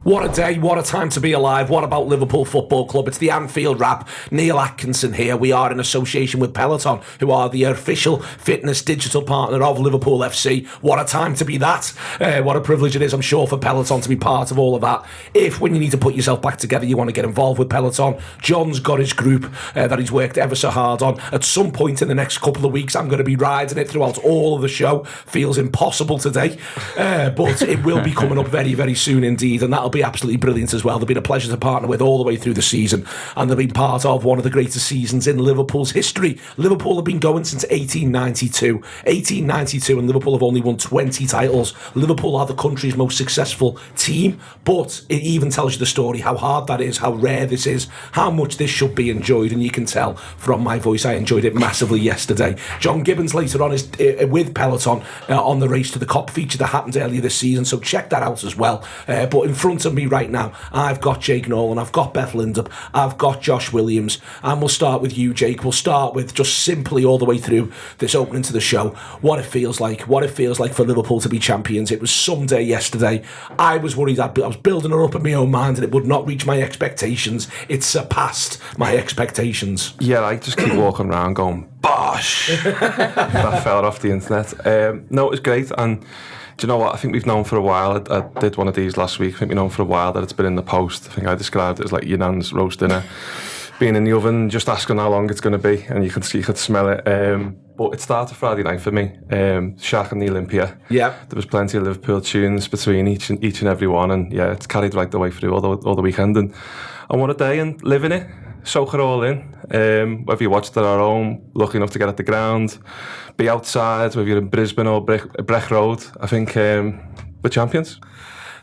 What a day, what a time to be alive. What about Liverpool Football Club? It's the Anfield Wrap. Neil Atkinson here. We are in association with Peloton, who are the official fitness digital partner of Liverpool FC. What a time to be that. What a privilege it is, I'm sure, for Peloton to be part of all of that. If, when you need to put yourself back together, you want to get involved with Peloton, John's got his group that he's worked ever so hard on. At some point in the next couple of weeks, I'm going to be riding it throughout all of the show. Feels impossible today, but it will be coming up very, very soon indeed, and that'll be absolutely brilliant as well. They've been a pleasure to partner with all the way through the season, and they've been part of one of the greatest seasons in Liverpool's history. Liverpool have been going since 1892, and Liverpool have only won 20 titles. Liverpool are the country's most successful team, but it even tells you the story, how hard that is, how rare this is, how much this should be enjoyed, and you can tell from my voice I enjoyed it massively yesterday. John Gibbons later on is with Peloton on the Race to the Cop feature that happened earlier this season, so check that out as well. But in front of me right now, I've got Jake Nolan, I've got Beth Lindop, I've got Josh Williams, and we'll start with you, Jake. We'll start with just simply all the way through this opening to the show, what it feels like for Liverpool to be champions. It was some day yesterday. I was worried, I was building it up in my own mind and it would not reach my expectations. It surpassed my expectations. Yeah, I just keep walking around going, bosh! That fell off the internet. No, it was great, and do you know what? I think we've known for a while. I did one of these last week. I think we've known for a while that it's been in the post. I think I described it as like your nan's roast dinner, being in the oven, just asking how long it's going to be, and you could smell it. But it started Friday night for me. Shaq and the Olympia. Yeah, there was plenty of Liverpool tunes between each and every one, and yeah, it's carried right the way through all the weekend. And what a day, and living it. Soak it all in. Whether you watched it at home, lucky enough to get at the ground, be outside, whether you're in Brisbane or Breck Road, I think we're champions.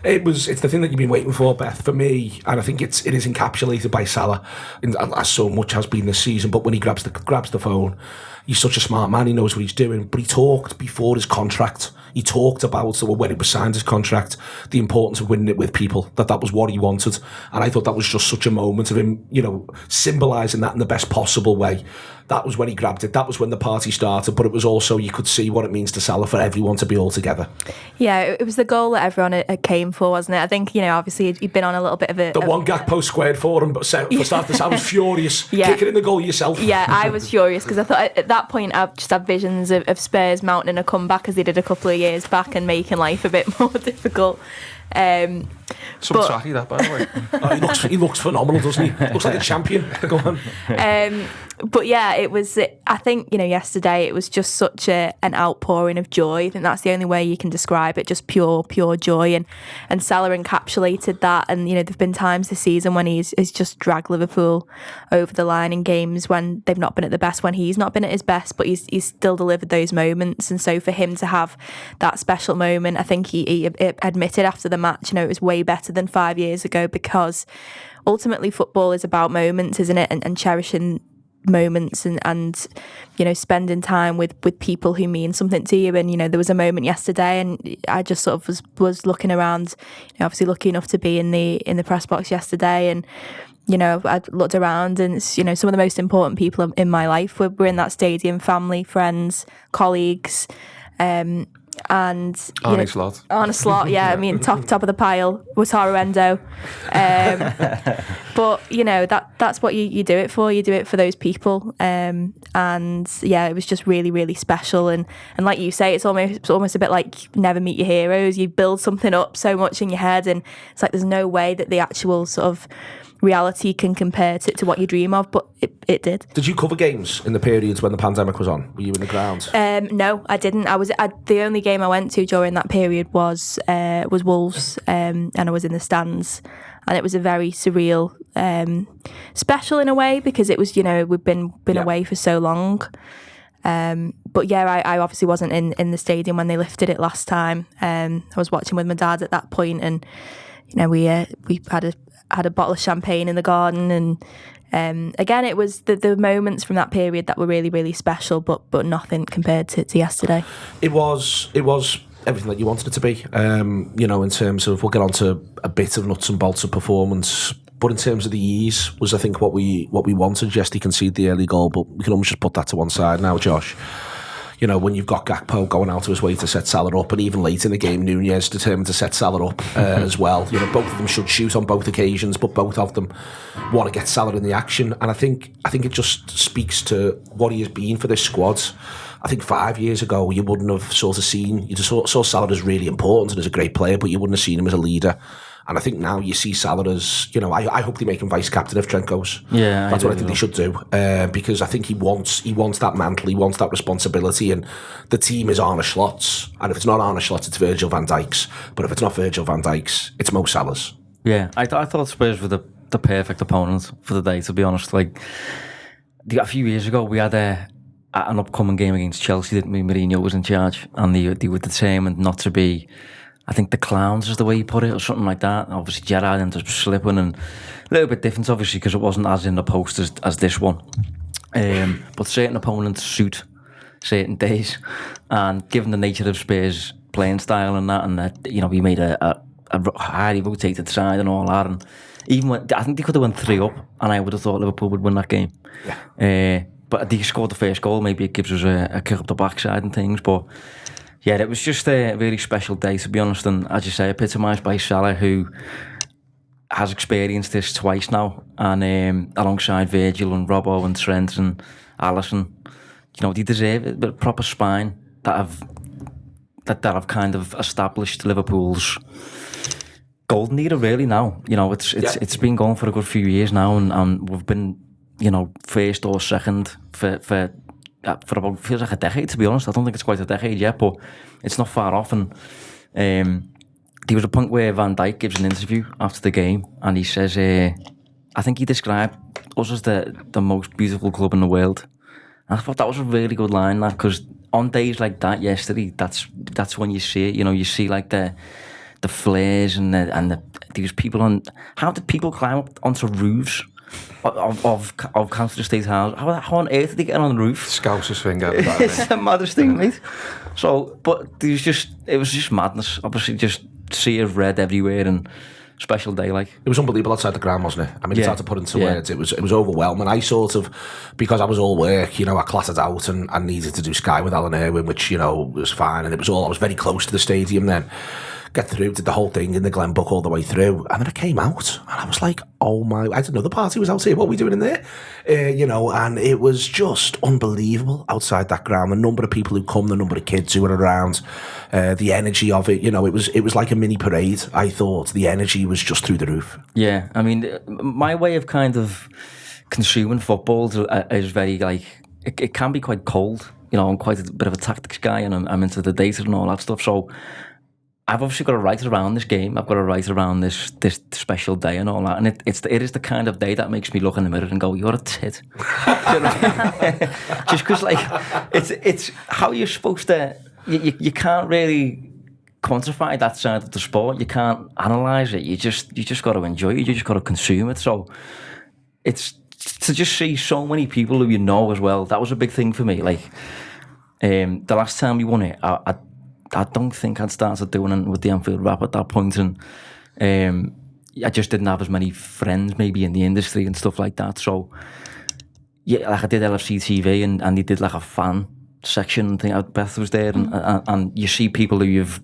It's the thing that you've been waiting for, Beth, for me, and I think it is encapsulated by Salah, as so much has been this season. But when he grabs the phone, he's such a smart man. He knows what he's doing. But he talked before his contract. He talked about, when he was signed his contract, the importance of winning it with people. That was what he wanted, and I thought that was just such a moment of him, symbolising that in the best possible way. That was when he grabbed it. That was when the party started. But it was also, you could see what it means to Salah for everyone to be all together. Yeah, it was the goal that everyone came for, wasn't it? I think, obviously he'd been on a little bit of a... one Gakpo squared for him, but for starters, I was furious. Kicking in the goal yourself. Yeah, I was furious because I thought at that point I just had visions of Spurs mounting a comeback as they did a couple of years back and making life a bit more difficult. Tracky, that, by the way. He looks phenomenal, doesn't he? Looks like a champion. Go on. But yeah, I think, yesterday it was just such an outpouring of joy. I think that's the only way you can describe it, just pure joy. And Salah encapsulated that. And, there've been times this season when he's just dragged Liverpool over the line in games when they've not been at the best, when he's not been at his best, but he's still delivered those moments. And so for him to have that special moment, I think he admitted after the match, it was way better than 5 years ago, because ultimately football is about moments, isn't it? And cherishing moments and spending time with people who mean something to you. And there was a moment yesterday, and I just sort of was looking around, obviously lucky enough to be in the press box yesterday, and I looked around, and some of the most important people in my life were in that stadium: family, friends, colleagues, and Arne Slot. Arne Slot, yeah. I mean, top of the pile, Wataru Endo. But that's what you do it for. You do it for those people. And yeah, it was just really, really special. And like you say, it's almost a bit like Never Meet Your Heroes. You build something up so much in your head, and it's like there's no way that the actual sort of reality can compare to what you dream of, but it did. Did you cover games in the periods when the pandemic was on? Were you in the ground? No, I didn't. The only game I went to during that period was Wolves, and I was in the stands, and it was a very surreal, special in a way, because it was we've been away for so long. But yeah, I obviously wasn't in the stadium when they lifted it last time. I was watching with my dad at that point, and we had a bottle of champagne in the garden, and again, it was the moments from that period that were really, really special, but nothing compared to yesterday. It was everything that you wanted it to be. In terms of, we'll get on to a bit of nuts and bolts of performance, but in terms of the ease was, I think, what we wanted. Yes, he conceded the early goal, but we can almost just put that to one side now, Josh. you know, when you've got Gakpo going out of his way to set Salah up, and even late in the game, Nunez determined to set Salah up as well. You know, both of them should shoot on both occasions, but both of them want to get Salah in the action. And I think it just speaks to what he has been for this squad. I think 5 years ago, you wouldn't have sort of seen, you just saw Salah as really important and as a great player, but you wouldn't have seen him as a leader. And I think now you see Salah as, you know, I hope they make him vice-captain if Trent goes. Yeah, that's what I think they should do. Because I think he wants that mantle, he wants that responsibility, and the team is Arne Slot's. And if it's not Arne Slot's, it's Virgil van Dijk's. But if it's not Virgil van Dijk's, it's Mo Salah's. Yeah, I thought Spurs were the perfect opponent for the day, to be honest. Like, a few years ago, we had an upcoming game against Chelsea, didn't we? Mourinho was in charge, and they were determined not to be, I think, the clowns is the way he put it, or something like that. And obviously, Gerrard ended up slipping, and a little bit different, obviously, because it wasn't as in the post as this one. But certain opponents suit certain days, and given the nature of Spurs' playing style and that, you know, we made a highly rotated side and all that, and even when, I think they could have went 3 up, and I would have thought Liverpool would win that game. Yeah. But they scored the first goal. Maybe it gives us a kick up the backside and things. But yeah, it was just a really special day, to be honest. And as you say, epitomised by Salah, who has experienced this twice now, and alongside Virgil and Robbo and Trent and Alisson, you know, they deserve it. A proper spine that have kind of established Liverpool's golden era, really. Now, you know, it's been going for a good few years now, and we've been, you know, first or second for about, feels like a decade, to be honest. I don't think it's quite a decade yet, but it's not far off. And there was a point where Van Dijk gives an interview after the game, and he says, I think he described us as the most beautiful club in the world. And I thought that was a really good line, that, because on days like that yesterday, that's when you see it. You know, you see like the flares and these people on. How did people climb up onto roofs of Council Estate House? How on earth did they get on the roof? Scousers finger. It's the maddest thing, mate. So, but it was just madness. Obviously, just sea of red everywhere, and special day, like. It was unbelievable outside the ground, wasn't it? I mean, it's hard to put into words. It was overwhelming. I sort of, because I was all work, you know, I clattered out and I needed to do Sky with Alan Irwin, which, you know, was fine, and I was very close to the stadium then. Get through, did the whole thing in the Glen Book all the way through, and then I came out and I was like, oh my, I didn't know the party was out here, what are we doing in there? You know, and it was just unbelievable outside that ground, the number of people who come, the number of kids who were around, the energy of it, you know, it was like a mini parade. I thought the energy was just through the roof. Yeah, I mean, my way of kind of consuming football is very, like, it can be quite cold, you know. I'm quite a bit of a tactics guy, and I'm into the data and all that stuff, so I've obviously got to write around this game. I've got to write around this special day and all that. And it is the kind of day that makes me look in the mirror and go, "You're a tit." You know? Just because, like, it's how you're supposed to. You can't really quantify that side of the sport. You can't analyse it. You just got to enjoy it. You just got to consume it. So it's to just see so many people who you know as well. That was a big thing for me. Like, the last time we won it, I don't think I'd started doing it with the Anfield Wrap at that point, and I just didn't have as many friends maybe in the industry and stuff like that. So yeah, like I did LFC TV, and they did like a fan section thing. Beth was there, and you see people who you've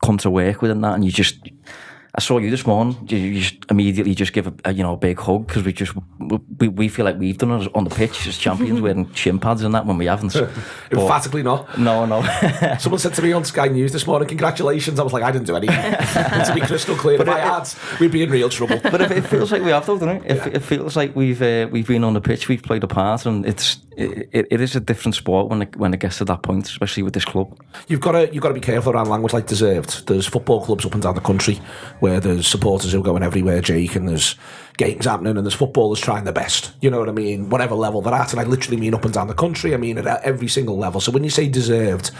come to work with and that, and you just. I saw you this morning. You just immediately just give a big hug, because we feel like we've done it on the pitch as champions, wearing shin pads and that when we haven't. Emphatically not. No. Someone said to me on Sky News this morning, "Congratulations." I was like, I didn't do anything. To be crystal clear, if I had, we'd be in real trouble. But it feels like we have, though, doesn't it? It feels like we've been on the pitch, we've played a part, and it is a different sport when it gets to that point, especially with this club. You've got to be careful around language like deserved. There's football clubs up and down the country where there's supporters who are going everywhere, Jake, and there's games happening, and there's footballers trying their best. You know what I mean? Whatever level they're at, and I literally mean up and down the country. I mean at every single level. So when you say deserved,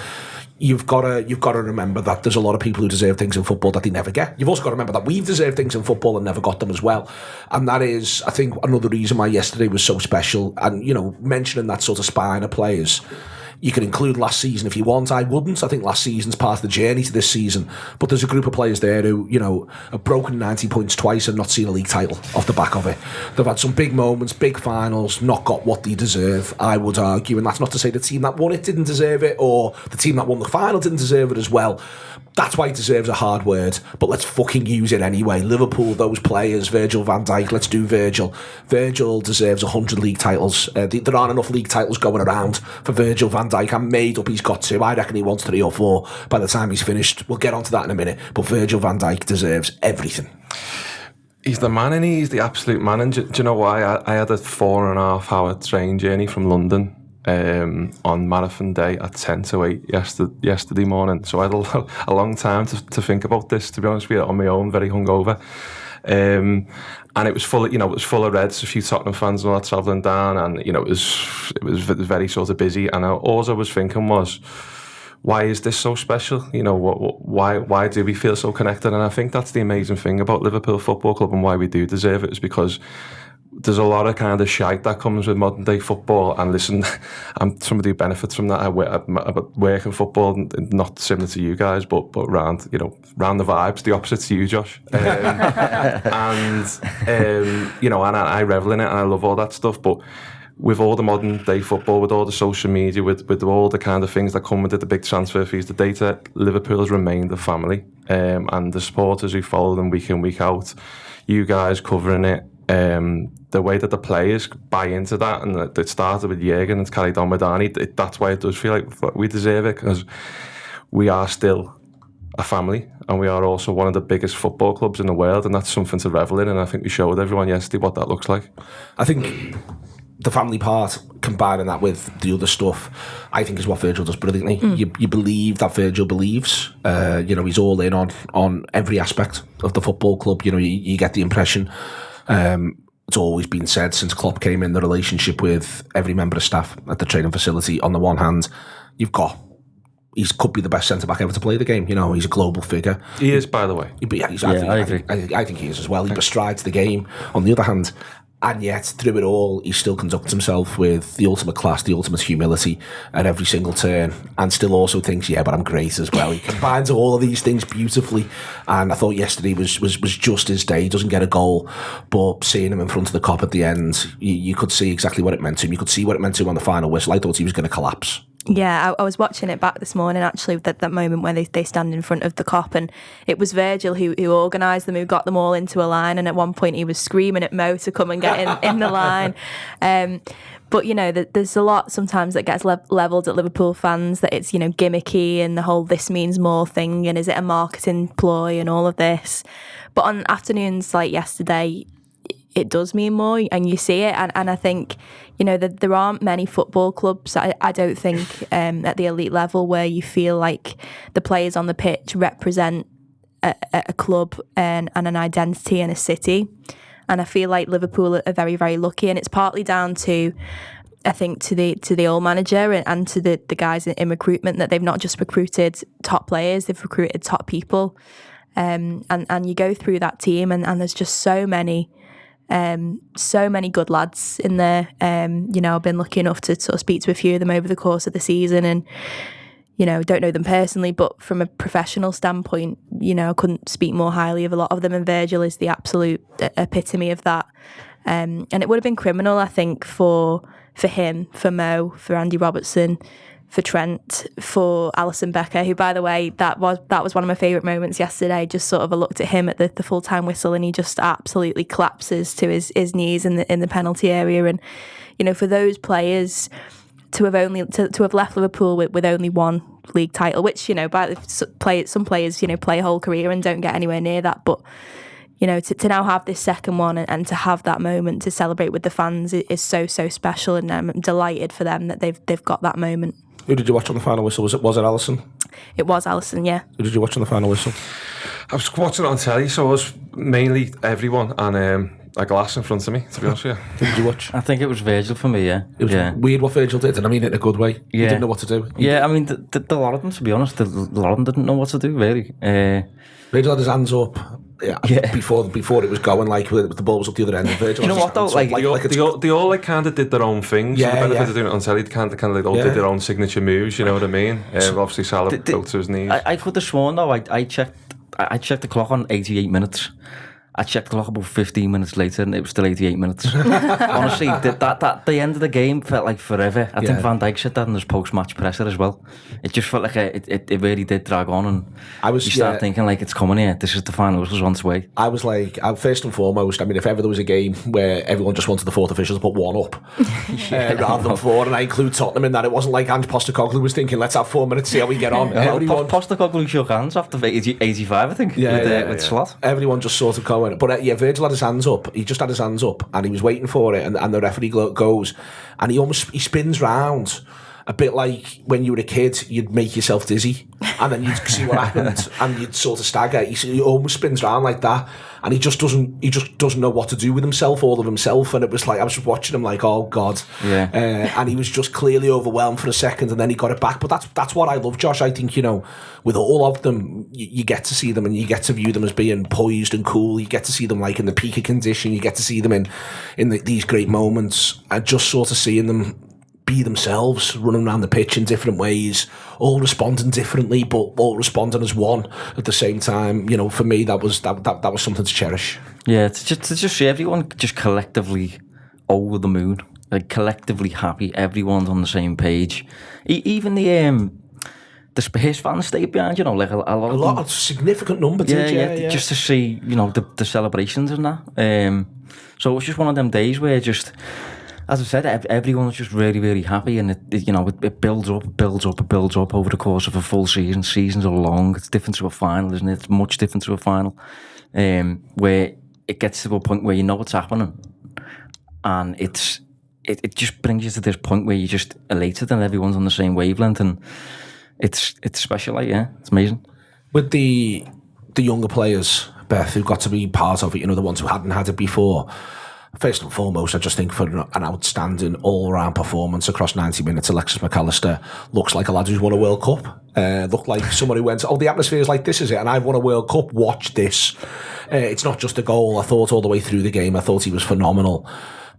you've got to remember that there's a lot of people who deserve things in football that they never get. You've also got to remember that we've deserved things in football and never got them as well. And that is, I think, another reason why yesterday was so special. And, you know, mentioning that sort of spine of players, You can include last season if you want. I wouldn't. I think last season's part of the journey to this season. But there's a group of players there who, have broken 90 points twice and not seen a league title off the back of it. They've had some big moments, big finals, not got what they deserve, I would argue. And that's not to say the team that won it didn't deserve it, or the team that won the final didn't deserve it as well. That's why it deserves a hard word, but let's fucking use it anyway. Liverpool, those players, Virgil van Dijk, let's do Virgil. Virgil deserves 100 league titles. There aren't enough league titles going around for Virgil van Dijk. I'm made up he's got 2. I reckon he wants 3 or 4 by the time he's finished. We'll get onto that in a minute, but Virgil van Dijk deserves everything. He's the man, and he's the absolute man. And do you know why? I had a 4.5 hour train journey from London on marathon day at 10 to 8 yesterday morning. So I had a long time to think about this, to be honest with you, on my own, very hungover. And it was full of Reds, a few Tottenham fans and all that travelling down, and it was very sort of busy. And all I was thinking was, why is this so special? Why do we feel so connected? And I think that's the amazing thing about Liverpool Football Club, and why we do deserve it, is because there's a lot of kind of shite that comes with modern day football. And listen, I'm somebody who benefits from that. I work in football, not similar to you guys, but round the vibes, the opposite to you, Josh. And I revel in it, and I love all that stuff. But with all the modern day football, with all the social media, with all the kind of things that come with it, the big transfer fees, the data, Liverpool has remained a family. And the supporters who follow them week in, week out, you guys covering it, the way that the players buy into that, and it started with Jürgen and it's carried on with Arnie, that's why it does feel like we deserve it, because we are still a family, and we are also one of the biggest football clubs in the world, and that's something to revel in. And I think we showed everyone yesterday what that looks like. I think the family part, combining that with the other stuff, I think is what Virgil does brilliantly. You believe that Virgil believes. He's all in on every aspect of the football club. You get the impression. It's always been said since Klopp came in, the relationship with every member of staff at the training facility. On the one hand, he could be the best centre-back ever to play the game. He's a global figure. He is, by the way. I think he is as well. He bestrides the game. On the other hand, and yet, through it all, he still conducts himself with the ultimate class, the ultimate humility at every single turn, and still also thinks, yeah, but I'm great as well. He combines all of these things beautifully, and I thought yesterday was just his day. He doesn't get a goal, but seeing him in front of the Kop at the end, you could see exactly what it meant to him. You could see what it meant to him on the final whistle. I thought he was going to collapse. Yeah, I was watching it back this morning, actually, that moment when they stand in front of the Kop, and it was Virgil who organised them, who got them all into a line, and at one point he was screaming at Mo to come and get in the line. But, there's a lot sometimes that gets levelled at Liverpool fans, that it's, gimmicky, and the whole this means more thing, and is it a marketing ploy and all of this. But on afternoons like yesterday, it does mean more, and you see it, and I think that there aren't many football clubs, I don't think, at the elite level, where you feel like the players on the pitch represent a club and an identity and a city. And I feel like Liverpool are very, very lucky, and it's partly down to, I think, to the old manager and to the guys in recruitment, that they've not just recruited top players, they've recruited top people, and you go through that team, and there's just so many good lads in there. I've been lucky enough to sort of speak to a few of them over the course of the season, and don't know them personally, but from a professional standpoint, I couldn't speak more highly of a lot of them, and Virgil is the absolute epitome of that. And it would have been criminal, I think, for him, for Mo, for Andy Robertson, for Trent, for Alisson Becker, who, by the way, that was one of my favourite moments yesterday. Just sort of, I looked at him at the full-time whistle, and he just absolutely collapses to his knees in the penalty area. And for those players to have left Liverpool with only one league title, which some players play a whole career and don't get anywhere near that, but to now have this second one and to have that moment to celebrate with the fans is so special, and I'm delighted for them that they've got that moment. Who did you watch on the final whistle? Was it Alisson? It was Alisson, yeah. Who did you watch on the final whistle? I was watching it on telly, so it was mainly everyone, and a glass in front of me, to be honest with you. Who did you watch? I think it was Virgil for me, yeah. It was weird what Virgil did, and I mean it in a good way. He didn't know what to do. I mean, a lot of them, to be honest, a lot of them didn't know what to do, really. Virgil had his hands up, before it was going, like the ball was up the other end. Virgil, you know what though? Like they all like kind of did their own things. Yeah, the benefit of doing it on telly, they kind of like all did their own signature moves. You know what I mean? Obviously, Salah fell to his knees. I could have sworn though. I checked the clock on 88 minutes. I checked the clock about 15 minutes later and it was still 88 minutes. Honestly, that the end of the game felt like forever. I think Van Dijk said that in his post-match presser as well. It just felt like it really did drag on, and you start thinking like, it's coming here. This is the final. This is on its way. I was like, first and foremost, I mean, if ever there was a game where everyone just wanted the fourth official to put one up rather than four, and I include Tottenham in that, it wasn't like Ange Postecoglou was thinking, let's have 4 minutes, see how we get on. Postecoglou shook hands after 85, I think, with Slot. Everyone just sort of going. But Virgil had his hands up. He just had his hands up, and he was waiting for it. And the referee goes, and he spins round, a bit like when you were a kid, you'd make yourself dizzy, and then you'd see what happened, and you'd sort of stagger. He almost spins round like that, and he just doesn't know what to do with himself, all of himself. And it was like, I was just watching him like, oh God, and he was just clearly overwhelmed for a second, and then he got it back. But that's what I love, Josh. I think, with all of them, you get to see them and you get to view them as being poised and cool. You get to see them like in the peak of condition. You get to see them in these great moments, and just sort of seeing them be themselves, running around the pitch in different ways, all responding differently, but all responding as one at the same time. For me, that was something to cherish. Yeah, to just see everyone just collectively over the moon, like collectively happy. Everyone's on the same page. Even the Spurs fans stayed behind. Like a lot of significant number. Yeah. Just to see, the celebrations and that. So it was just one of them days where just, as I said, everyone's just really, really happy, and it builds up over the course of a full season. Seasons are long. It's different to a final, isn't it? It's much different to a final, where it gets to a point where you know what's happening, and it just brings you to this point where you're just elated and everyone's on the same wavelength, and it's special. It's amazing. With the younger players, Beth, who got to be part of it, the ones who hadn't had it before. First and foremost, I just think for an outstanding all-round performance across 90 minutes, Alexis McAllister looks like a lad who's won a World Cup. Looked like someone who went, the atmosphere is like, this is it, and I've won a World Cup, watch this. It's not just a goal. I thought all the way through the game, I thought he was phenomenal.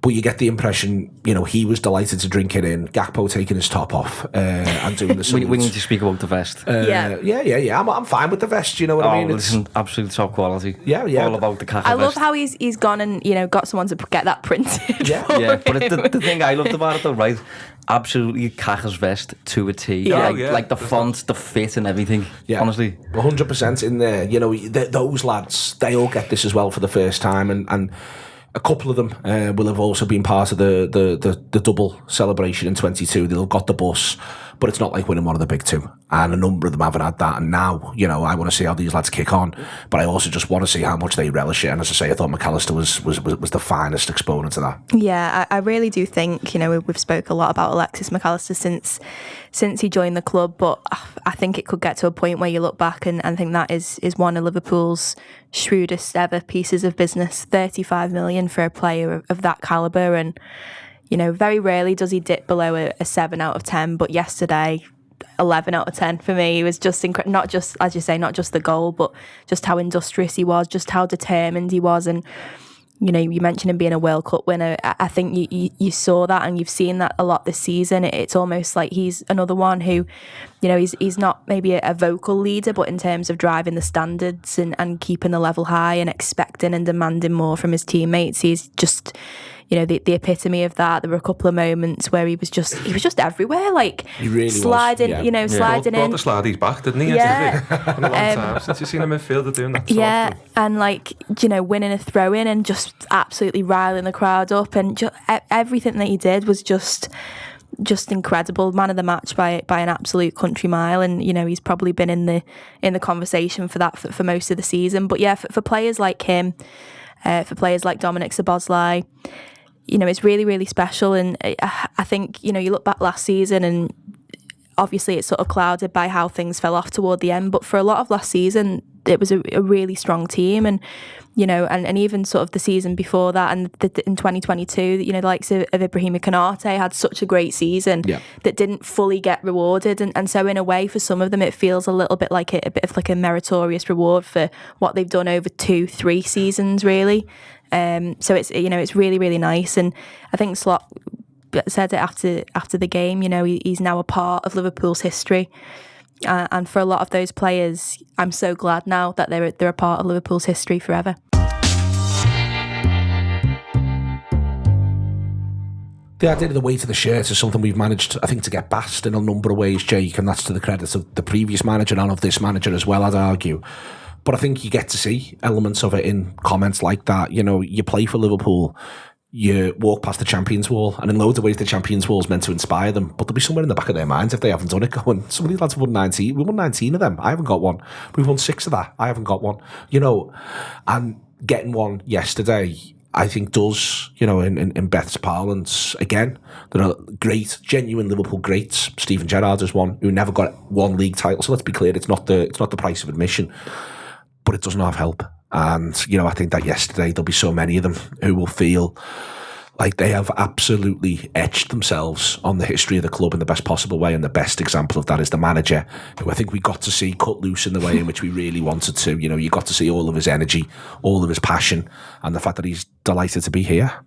But you get the impression, he was delighted to drink it in. Gakpo taking his top off and doing the salute. We need to speak about the vest. Yeah. I'm fine with the vest. You know what I mean? Listen, absolute top quality. Yeah. All about the Kaka I vest. love how he's gone and got someone to get that printed. Yeah. But the thing I loved about it though, right? Absolutely Kaka's vest to a T. Like the font, the fit, and everything. Yeah, honestly, 100% in there. Those lads, they all get this as well for the first time, and a couple of them will have also been part of the double celebration in 22. They'll have got the bus, but it's not like winning one of the big two. And a number of them haven't had that. And now, I want to see how these lads kick on, but I also just want to see how much they relish it. And as I say, I thought McAllister was the finest exponent of that. Yeah, I really do think, we've spoke a lot about Alexis McAllister since he joined the club, but I think it could get to a point where you look back and think that is one of Liverpool's shrewdest ever pieces of business. 35 million for a player of that calibre, and very rarely does he dip below a 7 out of 10, but yesterday 11 out of 10 for me. He was just not just, as you say, not just the goal, but just how industrious he was, just how determined he was. And you mentioned him being a World Cup winner. I think you saw that, and you've seen that a lot this season. It's almost like he's another one who, he's not maybe a vocal leader, but in terms of driving the standards and keeping the level high and expecting and demanding more from his teammates, he's just, the epitome of that. There were a couple of moments where he was just everywhere, like he really sliding, was. Sliding in. Brought the slideys back, didn't he? Yeah. Been a long time since you've seen a midfielder doing that. Yeah, and winning a throw in and just absolutely riling the crowd up, and everything that he did was just incredible. Man of the match by an absolute country mile, and he's probably been in the conversation for that for most of the season. But yeah, for players like him, for players like Dominic Szoboszlai, it's really, really special. And I think, you look back last season, and obviously it's sort of clouded by how things fell off toward the end. But for a lot of last season, a really strong team, and and even sort of the season before that, and in 2022, the likes of Ibrahima Konate had such a great season that didn't fully get rewarded, and so in a way for some of them it feels a little bit like a bit of like a meritorious reward for what they've done over 2-3 seasons, really. So it's it's really, really nice, and I think Slot said it after the game. He's now a part of Liverpool's history. And for a lot of those players, I'm so glad now that they're a part of Liverpool's history forever. The idea of the weight of the shirt is something we've managed, I think, to get past in a number of ways, Jake, and that's to the credit of the previous manager and of this manager as well, I'd argue. But I think you get to see elements of it in comments like that. You play for Liverpool, you walk past the Champions Wall, and in loads of ways the Champions Wall is meant to inspire them, but there'll be somewhere in the back of their minds if they haven't done it going, some of these lads have won 19, we won 19 of them, I haven't got one. We've won 6 of that, I haven't got one. And getting one yesterday, I think does, in Beth's parlance, again, there are great, genuine Liverpool greats. Steven Gerrard is one who never got one league title, so let's be clear, it's not the price of admission, but it does not have help. And, I think that yesterday there'll be so many of them who will feel like they have absolutely etched themselves on the history of the club in the best possible way. And the best example of that is the manager, who I think we got to see cut loose in the way in which we really wanted to. You got to see all of his energy, all of his passion, and the fact that he's delighted to be here.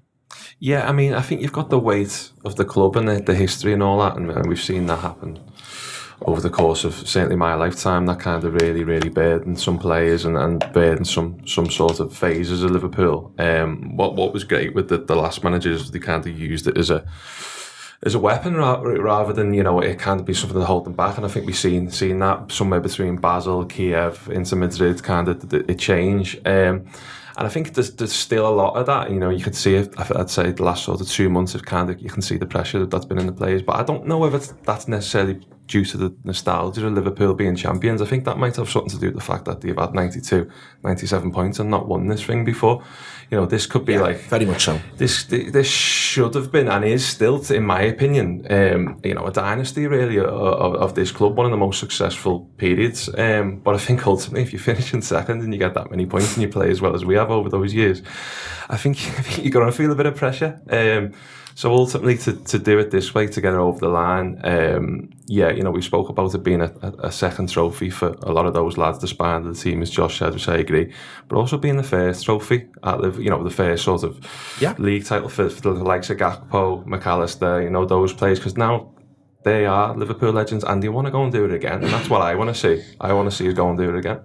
Yeah, I mean, I think you've got the weight of the club and the history and all that, and we've seen that happen over the course of certainly my lifetime. That kind of really, really burdened some players and burdened some sort of phases of Liverpool. What was great with the last managers, they kind of used it as a weapon rather than it can't be something to hold them back. And I think we've seen that somewhere between Basel, Kiev, into Madrid, kind of it change. And I think there's still a lot of that. You could see it. I'd say the last sort of 2 months of you can see the pressure that's been in the players. But I don't know if that's necessarily due to the nostalgia of Liverpool being champions. I think that might have something to do with the fact that they've had 92, 97 points and not won this thing before. This could be very much so. This should have been and is still, in my opinion, a dynasty really of this club, one of the most successful periods. But I think ultimately, if you finish in second and you get that many points and you play as well as we have over those years, I think you're going to feel a bit of pressure. So ultimately, to do it this way, to get it over the line, we spoke about it being a second trophy for a lot of those lads. The spine of the team, as Josh said, which I agree, but also being the first trophy at the first sort of league title for the likes of Gakpo, McAllister, those players, because now they are Liverpool legends and they want to go and do it again, and that's what I want to see. I want to see us go and do it again.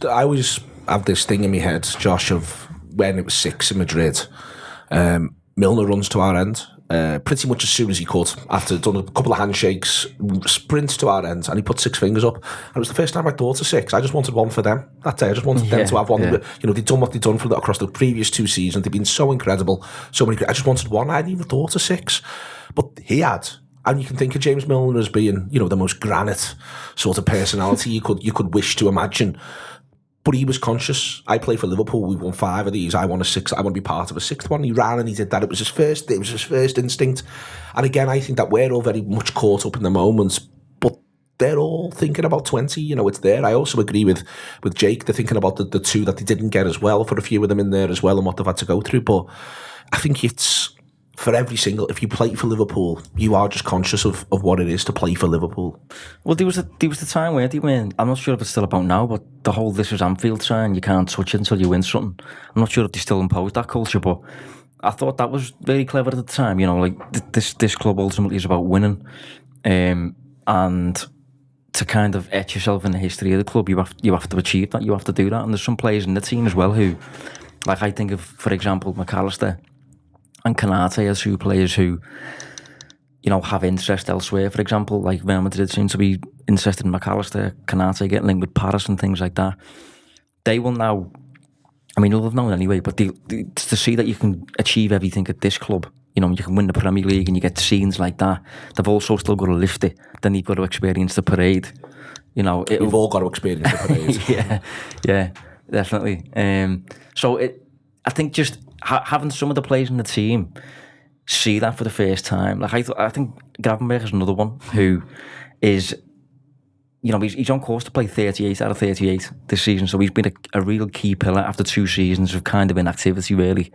I always have this thing in my head, Josh, of when it was 6 in Madrid. Milner runs to our end. Pretty much as soon as he could, after done a couple of handshakes, sprints to our end, and he put 6 fingers up. And it was the first time I thought of 6. I just wanted one for them that day. I just wanted them to have one. Yeah. They'd done what they'd done across the previous 2 seasons. They'd been so incredible, so many. I just wanted one. I hadn't even thought of 6, but he had. And you can think of James Milner as being, the most granite sort of personality you could wish to imagine. But he was conscious. I play for Liverpool. We've won 5 of these. I want a 6th. I want to be part of a 6th one. He ran and he did that. It was his first instinct. And again, I think that we're all very much caught up in the moments, but they're all thinking about 20. It's there. I also agree with Jake. They're thinking about the 2 that they didn't get as well, for a few of them in there as well, and what they've had to go through. But I think it's for every single, if you play for Liverpool, you are just conscious of what it is to play for Liverpool. Well, there was the time where I'm not sure if it's still about now, but the whole "this is Anfield" sign, you can't touch it until you win something. I'm not sure if they still impose that culture, but I thought that was very clever at the time. This club ultimately is about winning, and to kind of etch yourself in the history of the club, you have to achieve that. You have to do that. And there's some players in the team as well who, like I think of, for example, McAllister and Konate as 2 players who, have interest elsewhere. For example, like Real Madrid seem to be interested in McAllister, Konate getting linked with Paris and things like that. They will now, they'll have known anyway, but to see that you can achieve everything at this club, you can win the Premier League and you get scenes like that, they've also still got to lift it. Then you've got to experience the parade. We've all got to experience the parade. yeah, definitely. I think just having some of the players in the team see that for the first time. Like I think Gravenberch is another one who is, he's on course to play 38 out of 38 this season, so he's been a real key pillar after 2 seasons of kind of inactivity, really.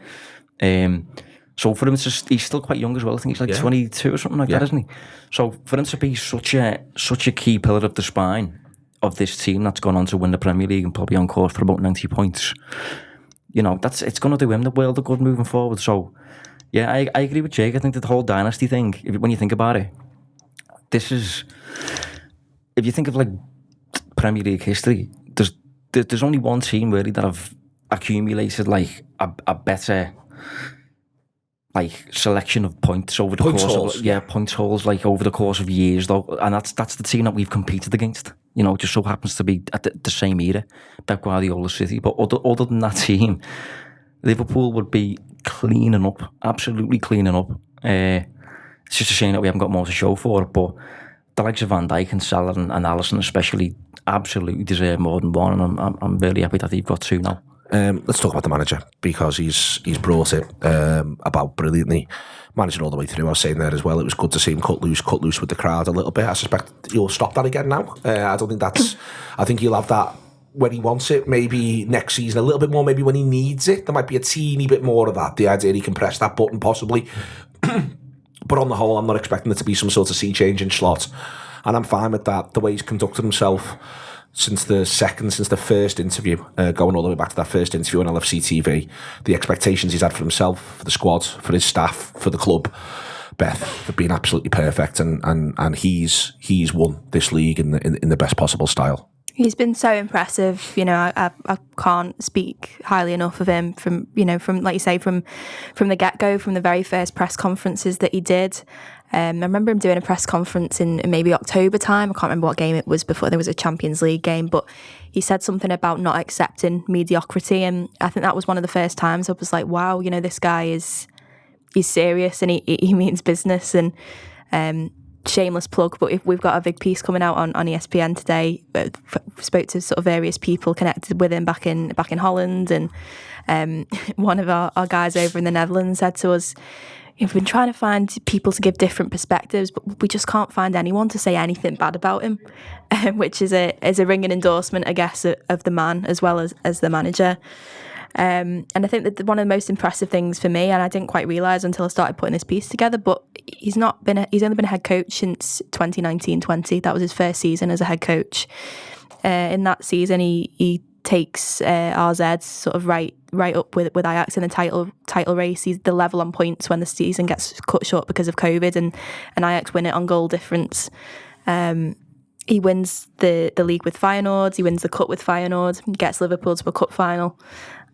So for him, he's still quite young as well. I think he's like 22 or something like that, isn't he? So for him to be such a key pillar of the spine of this team that's gone on to win the Premier League and probably on course for about 90 points, it's going to do him the world of good moving forward. So yeah, I agree with Jake. I think that the whole dynasty thing, when you think about it, this is, if you think of like Premier League history, there's only one team really that have accumulated like a better like selection of points over the course of points hauls like over the course of years though, and that's the team that we've competed against. It just so happens to be at the same era, Pep Guardiola's City. But other than that team, Liverpool would be cleaning up, absolutely cleaning up. It's just a shame that we haven't got more to show for it, but the likes of Van Dijk and Salah and Alisson especially absolutely deserve more than one, and I'm really happy that they've got 2 now. Let's talk about the manager, because he's brought it about brilliantly, managing all the way through. I was saying there as well, it was good to see him cut loose with the crowd a little bit. I suspect he'll stop that again now. I don't think that's, I think he'll have that when he wants it, maybe next season a little bit more, maybe when he needs it. There might be a teeny bit more of that, the idea he can press that button possibly. But on the whole, I'm not expecting it to be some sort of sea change in slot, and I'm fine with that. The way he's conducted himself since the first interview, going all the way back to that first interview on LFC TV, the expectations he's had for himself, for the squad, for his staff, for the club, Beth, have been absolutely perfect, and he's won this league in the best possible style. He's been so impressive. I can't speak highly enough of him from like you say, from the get-go, from the very first press conferences that he did. I remember him doing a press conference in maybe October time. I can't remember what game it was before. There was a Champions League game, but he said something about not accepting mediocrity, and I think that was one of the first times I was like, wow, this guy he's serious and he means business. And shameless plug, but if we've got a big piece coming out on ESPN today. Spoke to sort of various people connected with him back in Holland, and one of our guys over in the Netherlands said to us, we've been trying to find people to give different perspectives, but we just can't find anyone to say anything bad about him, which is a ringing endorsement, I guess, of the man as well as the manager. And I think that one of the most impressive things for me, and I didn't quite realise until I started putting this piece together, but he's only been a head coach since 2019-20. That was his first season as a head coach. In that season, he takes RZ sort of right up with Ajax in the title race. He's the level on points when the season gets cut short because of COVID, and Ajax win it on goal difference. He wins the league with Feyenoord. He wins the cup with Feyenoord. Gets Liverpool to a cup final.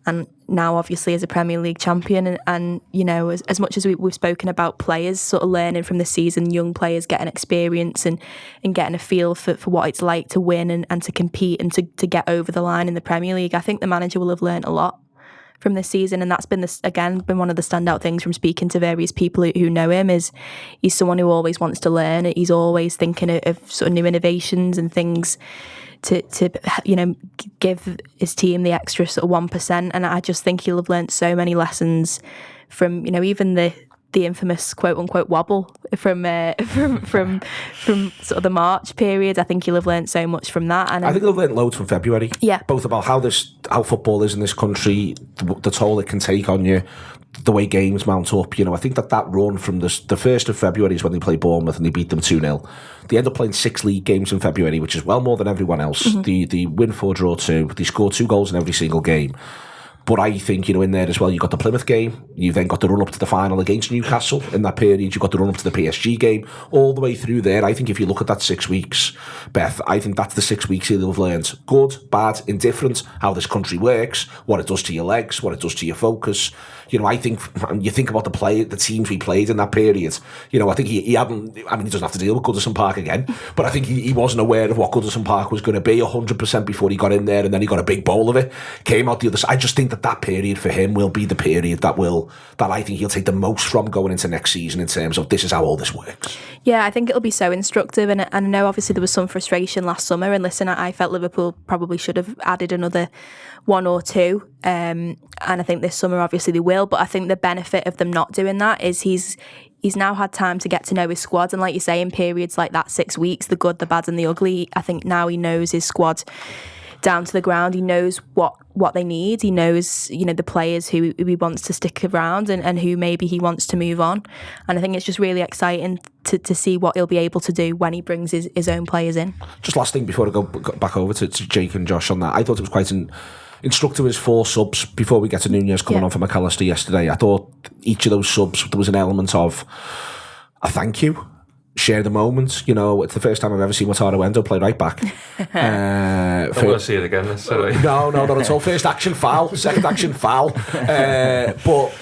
And now, obviously, as a Premier League champion, and as much as we've spoken about players sort of learning from the season, young players getting experience and getting a feel for what it's like to win and to compete and to get over the line in the Premier League, I think the manager will have learned a lot from this season, and that's been been one of the standout things from speaking to various people who know him. Is he's someone who always wants to learn. He's always thinking of sort of new innovations and things to give his team the extra sort of 1%, and I just think he'll have learnt so many lessons from even the infamous quote unquote wobble from sort of the March period. I think he'll have learnt so much from that, and I think he'll have learnt loads from February. Yeah, both about how football is in this country, the toll it can take on you, the way games mount up. I think that run from the 1st of February is when they played Bournemouth and they beat them 2-0. They end up playing 6 league games in February, which is well more than everyone else. Mm-hmm. They win 4, draw 2. They score 2 goals in every single game. But I think, in there as well, you've got the Plymouth game. You've then got the run up to the final against Newcastle in that period. You've got the run up to the PSG game. All the way through there, I think if you look at that 6 weeks, Beth, I think that's the 6 weeks he'll have learned. Good, bad, indifferent, how this country works, what it does to your legs, what it does to your focus. I think you think about the teams we played in that period. I think he hadn't. I mean, he doesn't have to deal with Goodison Park again, but I think he wasn't aware of what Goodison Park was going to be 100% before he got in there, and then he got a big bowl of it. Came out the other side. I just think that period for him will be the period that I think he'll take the most from going into next season in terms of this is how all this works. Yeah, I think it'll be so instructive, and I know obviously there was some frustration last summer, and listen, I felt Liverpool probably should have added another 1 or 2, and I think this summer obviously they will, but I think the benefit of them not doing that is he's he's now had time to get to know his squad, and like you say, in periods like that 6 weeks, the good, the bad and the ugly, I think now he knows his squad down to the ground. He knows what they need. He knows, the players who he wants to stick around and who maybe he wants to move on. And I think it's just really exciting to see what he'll be able to do when he brings his own players in. Just last thing before I go back over to Jake and Josh on that, I thought it was quite instructive as 4 subs before we get to Nunez coming on for McAllister yesterday. I thought each of those subs, there was an element of a thank you. Share the moment. It's the first time I've ever seen Wataru Endo play right back. I don't want to see it again necessarily. No, not at all. First action foul, second action foul. But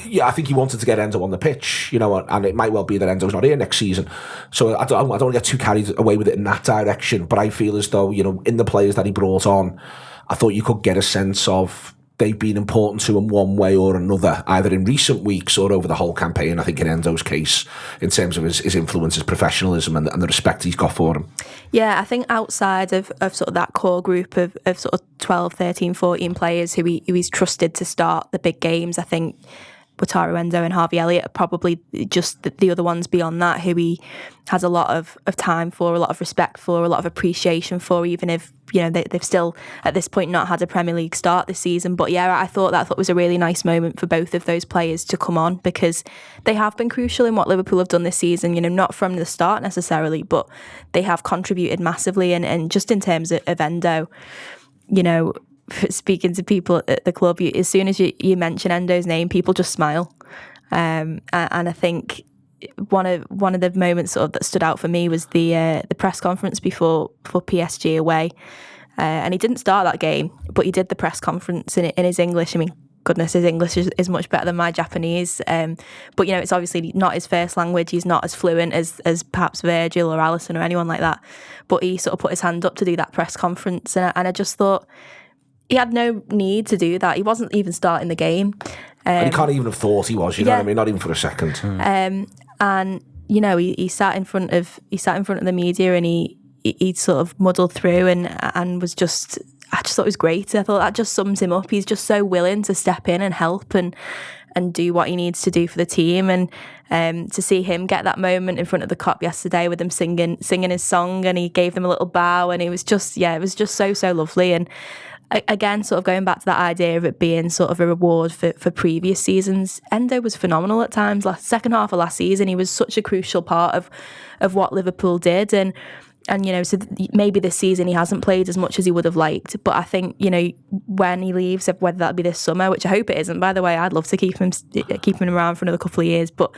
yeah, I think he wanted to get Endo on the pitch, and it might well be that Endo's not here next season. So I don't want to get too carried away with it in that direction. But I feel as though, in the players that he brought on, I thought you could get a sense of they've been important to him one way or another, either in recent weeks or over the whole campaign. I think in Endo's case, in terms of his influence, his professionalism and the respect he's got for him. Yeah, I think outside of sort of that core group of sort of 12, 13, 14 players who he's trusted to start the big games, I think Wataru Endo and Harvey Elliott are probably just the other ones beyond that who he has a lot of time for, a lot of respect for, a lot of appreciation for, even if they've still at this point not had a Premier League start this season. But yeah, I thought that was a really nice moment for both of those players to come on, because they have been crucial in what Liverpool have done this season, not from the start necessarily, but they have contributed massively. And just in terms of Endo, speaking to people at the club, as soon as you mention Endo's name, people just smile. And I think one of the moments sort of that stood out for me was the press conference before PSG away. And he didn't start that game, but he did the press conference in his English. I mean, goodness, his English is much better than my Japanese. But it's obviously not his first language. He's not as fluent as perhaps Virgil or Alisson or anyone like that. But he sort of put his hand up to do that press conference, and I just thought, he had no need to do that. He wasn't even starting the game. And he can't even have thought he was, you know what I mean? Not even for a second. And he sat in front of the media, and he sort of muddled through and was just, I just thought it was great. I thought that just sums him up. He's just so willing to step in and help and do what he needs to do for the team. And to see him get that moment in front of the cop yesterday with him singing his song, and he gave them a little bow, and it was just so lovely. And again, sort of going back to that idea of it being sort of a reward for previous seasons, Endo was phenomenal at times. Second half of last season, he was such a crucial part of what Liverpool did. And so maybe this season he hasn't played as much as he would have liked. But I think, when he leaves, whether that'll be this summer, which I hope it isn't, by the way, I'd love to keep him around for another couple of years. But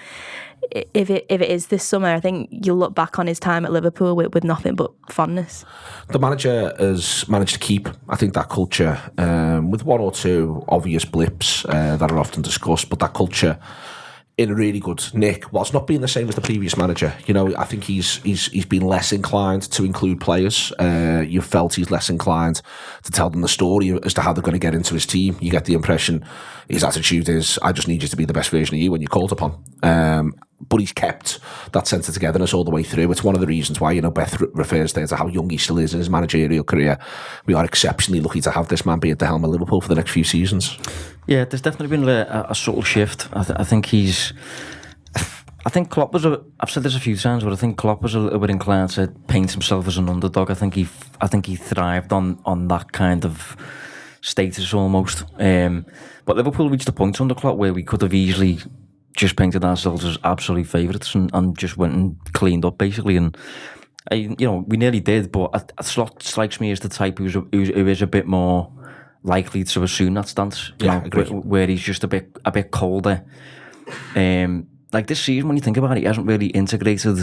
if it is this summer, I think you'll look back on his time at Liverpool with nothing but fondness. The manager has managed to keep, I think, that culture, with one or two obvious blips that are often discussed, but that culture in a really good nick, whilst not being the same as the previous manager. I think he's been less inclined to include players. You felt he's less inclined to tell them the story as to how they're going to get into his team. You get the impression his attitude is, I just need you to be the best version of you when you're called upon. But he's kept that sense of togetherness all the way through. It's one of the reasons why, Beth refers there to how young he still is in his managerial career. We are exceptionally lucky to have this man be at the helm of Liverpool for the next few seasons. Yeah, there's definitely been a subtle shift. I think Klopp was I've said this a few times, but I think Klopp was a little bit inclined to paint himself as an underdog. I think he thrived on that kind of status almost. But Liverpool reached a point under Klopp where we could have easily just painted ourselves as absolute favourites and just went and cleaned up basically. And we nearly did, but Slot strikes me as the type who is a bit more likely to assume that stance. Where he's just a bit colder. Like this season, when you think about it, he hasn't really integrated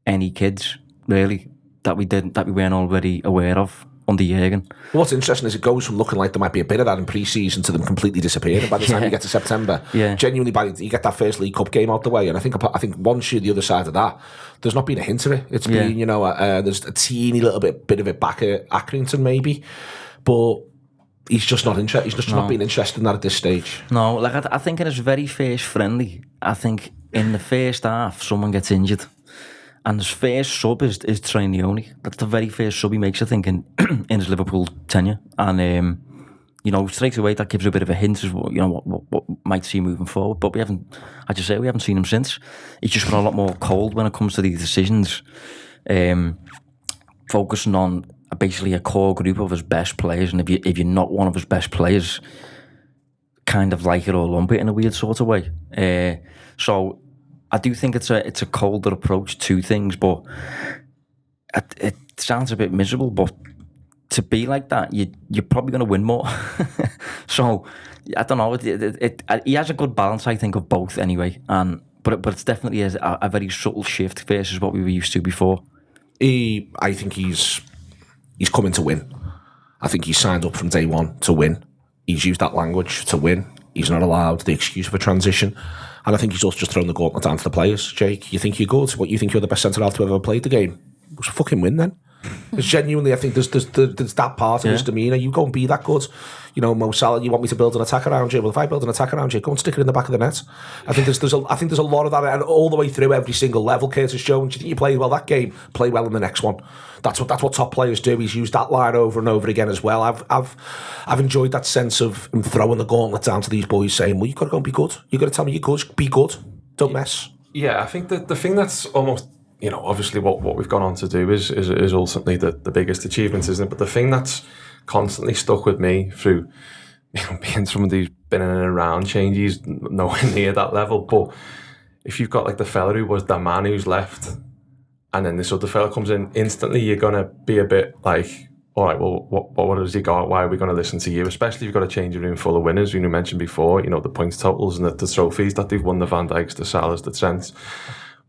any kids really that we weren't already aware of under Jurgen. What's interesting is it goes from looking like there might be a bit of that in pre-season to them completely disappearing by the time you get to September. Genuinely, you get that first League Cup game out the way, and I think once you're the other side of that, there's not been a hint of it. It's been there's a teeny little bit of it back at Accrington maybe, but he's just not interested. He's just not been interested in that at this stage. No, I think in his very first friendly, I think in the first half someone gets injured. And his first sub is Trainioni. That's the very first sub he makes, I think, in his Liverpool tenure. And straight away that gives a bit of a hint as what what might see moving forward. But we haven't, as you say, we haven't seen him since. He's just been a lot more cold when it comes to these decisions, focusing on basically a core group of his best players. And if you're not one of his best players, kind of like it or lump it in a weird sort of way. So I do think it's a colder approach to things, but it sounds a bit miserable. But to be like that, you're probably going to win more. So I don't know. He has a good balance, I think, of both anyway. But it's definitely a very subtle shift versus what we were used to before. I think he's coming to win. I think he's signed up from day one to win. He's used that language to win. He's not allowed the excuse of a transition. And I think he's also just thrown the gauntlet down to the players. Jake, you think you're good? What, you think you're the best centre-half to ever played the game? Well, fucking win then. Because genuinely, I think there's that part of his demeanour. You go and be that good. Mo Salah, you want me to build an attack around you? Well, if I build an attack around you, go and stick it in the back of the net. I think there's a lot of that, and all the way through every single level. Curtis Jones, you think you played well that game? Play well in the next one. That's what top players do. He's used that line over and over again as well. I've enjoyed that sense of him throwing the gauntlet down to these boys, saying, "Well, you got to go and be good. You got to tell me you're good. Be good. Don't mess." Yeah, I think that the thing that's almost, obviously what we've gone on to do is ultimately the biggest achievement, isn't it? But the thing that's constantly stuck with me through, being someone who's been in and around changes, nowhere near that level. But if you've got like the fella who was the man who's left, and then this other fella comes in, instantly you're gonna be a bit like, all right, well, what does he got? Why are we going to listen to you? Especially if you've got a change room full of winners. You mentioned before, the points totals and the trophies that they've won, the Van Dijks, the Salahs, the Trents.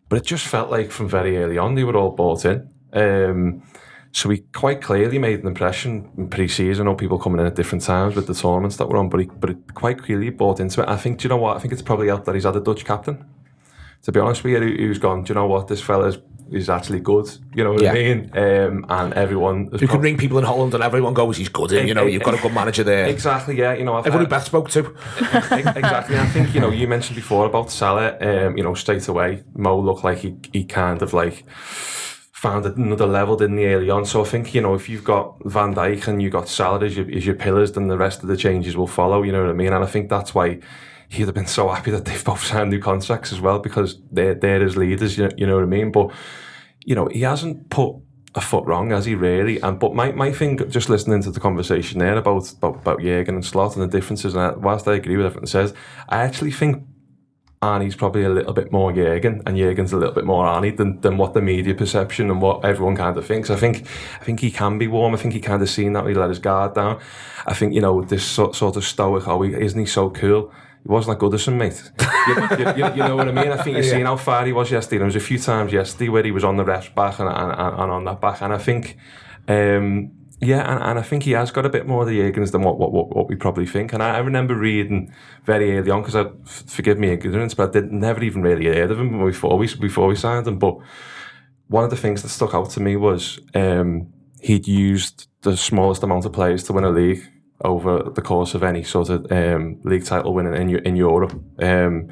But it just felt like from very early on they were all bought in. So he quite clearly made an impression in pre-season. I know people coming in at different times with the tournaments that were on, but he quite clearly bought into it. I think, do you know what? I think it's probably helped that he's had a Dutch captain. To be honest with you, who's gone, do you know what? This fella's is actually good. You know what I mean? And everyone... You can ring people in Holland and everyone goes, he's good. And, you've got a good manager there. Exactly, yeah. Everyone who Beth spoke to. Exactly. I think, you mentioned before about Salah, straight away, Mo looked like he kind of like found another level, didn't he, early on? So I think, if you've got Van Dijk and you've got Salah as your pillars, then the rest of the changes will follow, you know what I mean? And I think that's why he'd have been so happy that they've both signed new contracts as well, because they're his leaders, you know what I mean? But, he hasn't put a foot wrong, has he, really? But my thing, just listening to the conversation there about Jurgen and Slot and the differences, and whilst I agree with everything it says, I actually think Arnie's probably a little bit more Jurgen, and Jurgen's a little bit more Arnie than what the media perception and what everyone kind of thinks. I think he can be warm. I think he kind of seen that he let his guard down. I think, this sort of stoic, isn't he so cool? He wasn't like Goodison, mate. You know what I mean? I think you've seen how far he was yesterday. There was a few times yesterday where he was on the ref's back and on that back. And I think, and I think he has got a bit more of the Jurgens than what we probably think. And I remember reading very early on, because forgive me ignorance, but I never even really heard of him before we signed him. But one of the things that stuck out to me was he'd used the smallest amount of players to win a league over the course of any sort of league title winning in Europe. And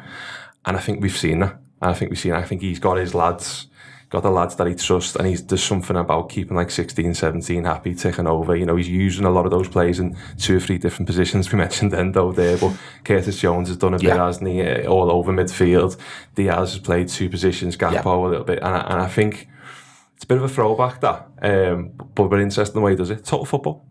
I think we've seen that. I think he's got his lads, got the lads that he trusts, and there's something about keeping like 16, 17 happy, ticking over. He's using a lot of those players in 2 or 3 different positions. We mentioned Endo there, but Curtis Jones has done a bit, hasn't he? All over midfield. Diaz has played 2 positions, Gakpo a little bit. And I think it's a bit of a throwback, that. But very interesting the way he does it. Total football.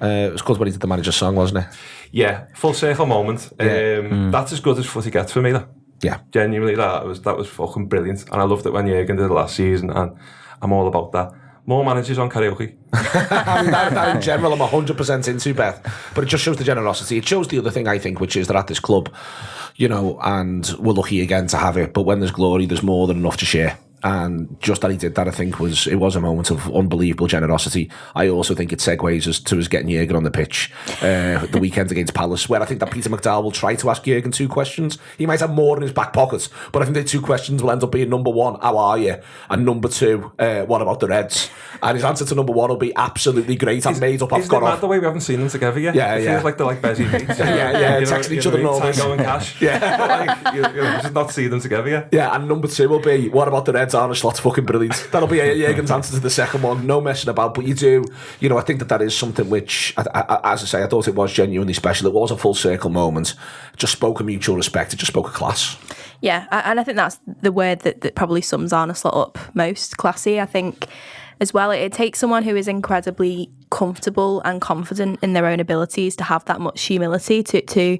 It was good when he did the manager's song, wasn't it? Yeah, full circle moment. That's as good as footy gets for me, that. Yeah. Genuinely, that was fucking brilliant. And I loved it when Jurgen did it last season, and I'm all about that. More managers on karaoke. I mean, that in general, I'm 100% into, Beth. But it just shows the generosity. It shows the other thing, I think, which is that at this club, and we're lucky again to have it, but when there's glory, there's more than enough to share. And just that he did that, I think, was a moment of unbelievable generosity. I also think it segues us to us getting Jurgen on the pitch the weekend against Palace, where I think that Peter McDowell will try to ask Jurgen 2 questions. He might have more in his back pocket, but I think the 2 questions will end up being, number 1, how are you? And number 2, what about the Reds? And his answer to number 1 will be absolutely great. I've made up, I've got off. Isn't it mad the way we haven't seen them together yet? It feels like they're like Bezzy mates. Texting each other normally. Tango and Cash. You should not see them together yet. Yeah, and number 2 will be, what about the Reds? Ed's Arne Slot's fucking brilliant. That'll be Jürgen's answer to the second one. No messing about. But you do, I think that is something which, as I say, I thought it was genuinely special. It was a full circle moment. It just spoke of mutual respect. It just spoke of class. Yeah, and I think that's the word that probably sums Arne Slot up most. Classy. I think as well, it takes someone who is incredibly comfortable and confident in their own abilities to have that much humility to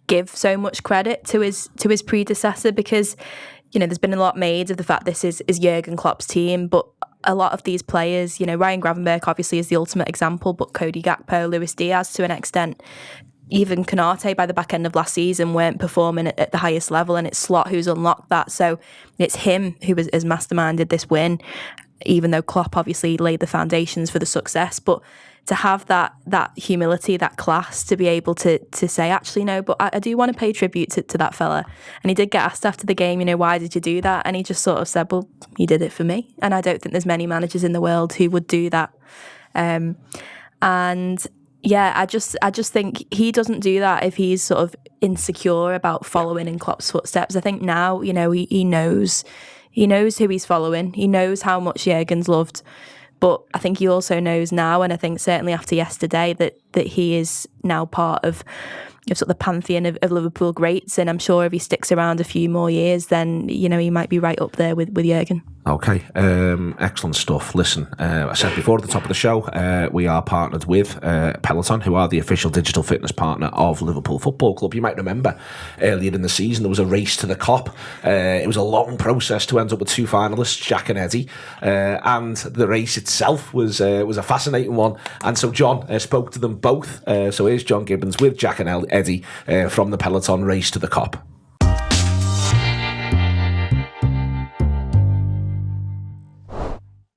give so much credit to his predecessor, because there's been a lot made of the fact this is Jurgen Klopp's team, but a lot of these players, Ryan Gravenberch obviously is the ultimate example, but Cody Gakpo, Luis Diaz to an extent, even Konate by the back end of last season weren't performing at the highest level, and it's Slot who's unlocked that. So it's him who has masterminded this win, even though Klopp obviously laid the foundations for the success. But to have that humility, that class, to be able to say, actually, no, but I do want to pay tribute to that fella. And he did get asked after the game, why did you do that? And he just sort of said, well, he did it for me. And I don't think there's many managers in the world who would do that. And yeah, I just think he doesn't do that if he's sort of insecure about following in Klopp's footsteps. I think now, he knows who he's following. He knows how much Jurgen's loved. But I think he also knows now, and I think certainly after yesterday, that he is now part of sort of the pantheon of Liverpool greats. And I'm sure if he sticks around a few more years, then, he might be right up there with Jurgen. Okay, excellent stuff. Listen, I said before at the top of the show, we are partnered with Peloton, who are the official digital fitness partner of Liverpool Football Club. You might remember earlier in the season there was a race to the Kop. It was a long process to end up with two finalists, Jack and Eddie, and the race itself was a fascinating one. And so John spoke to them both. So here's John Gibbons with Jack and Eddie from the Peloton race to the Kop.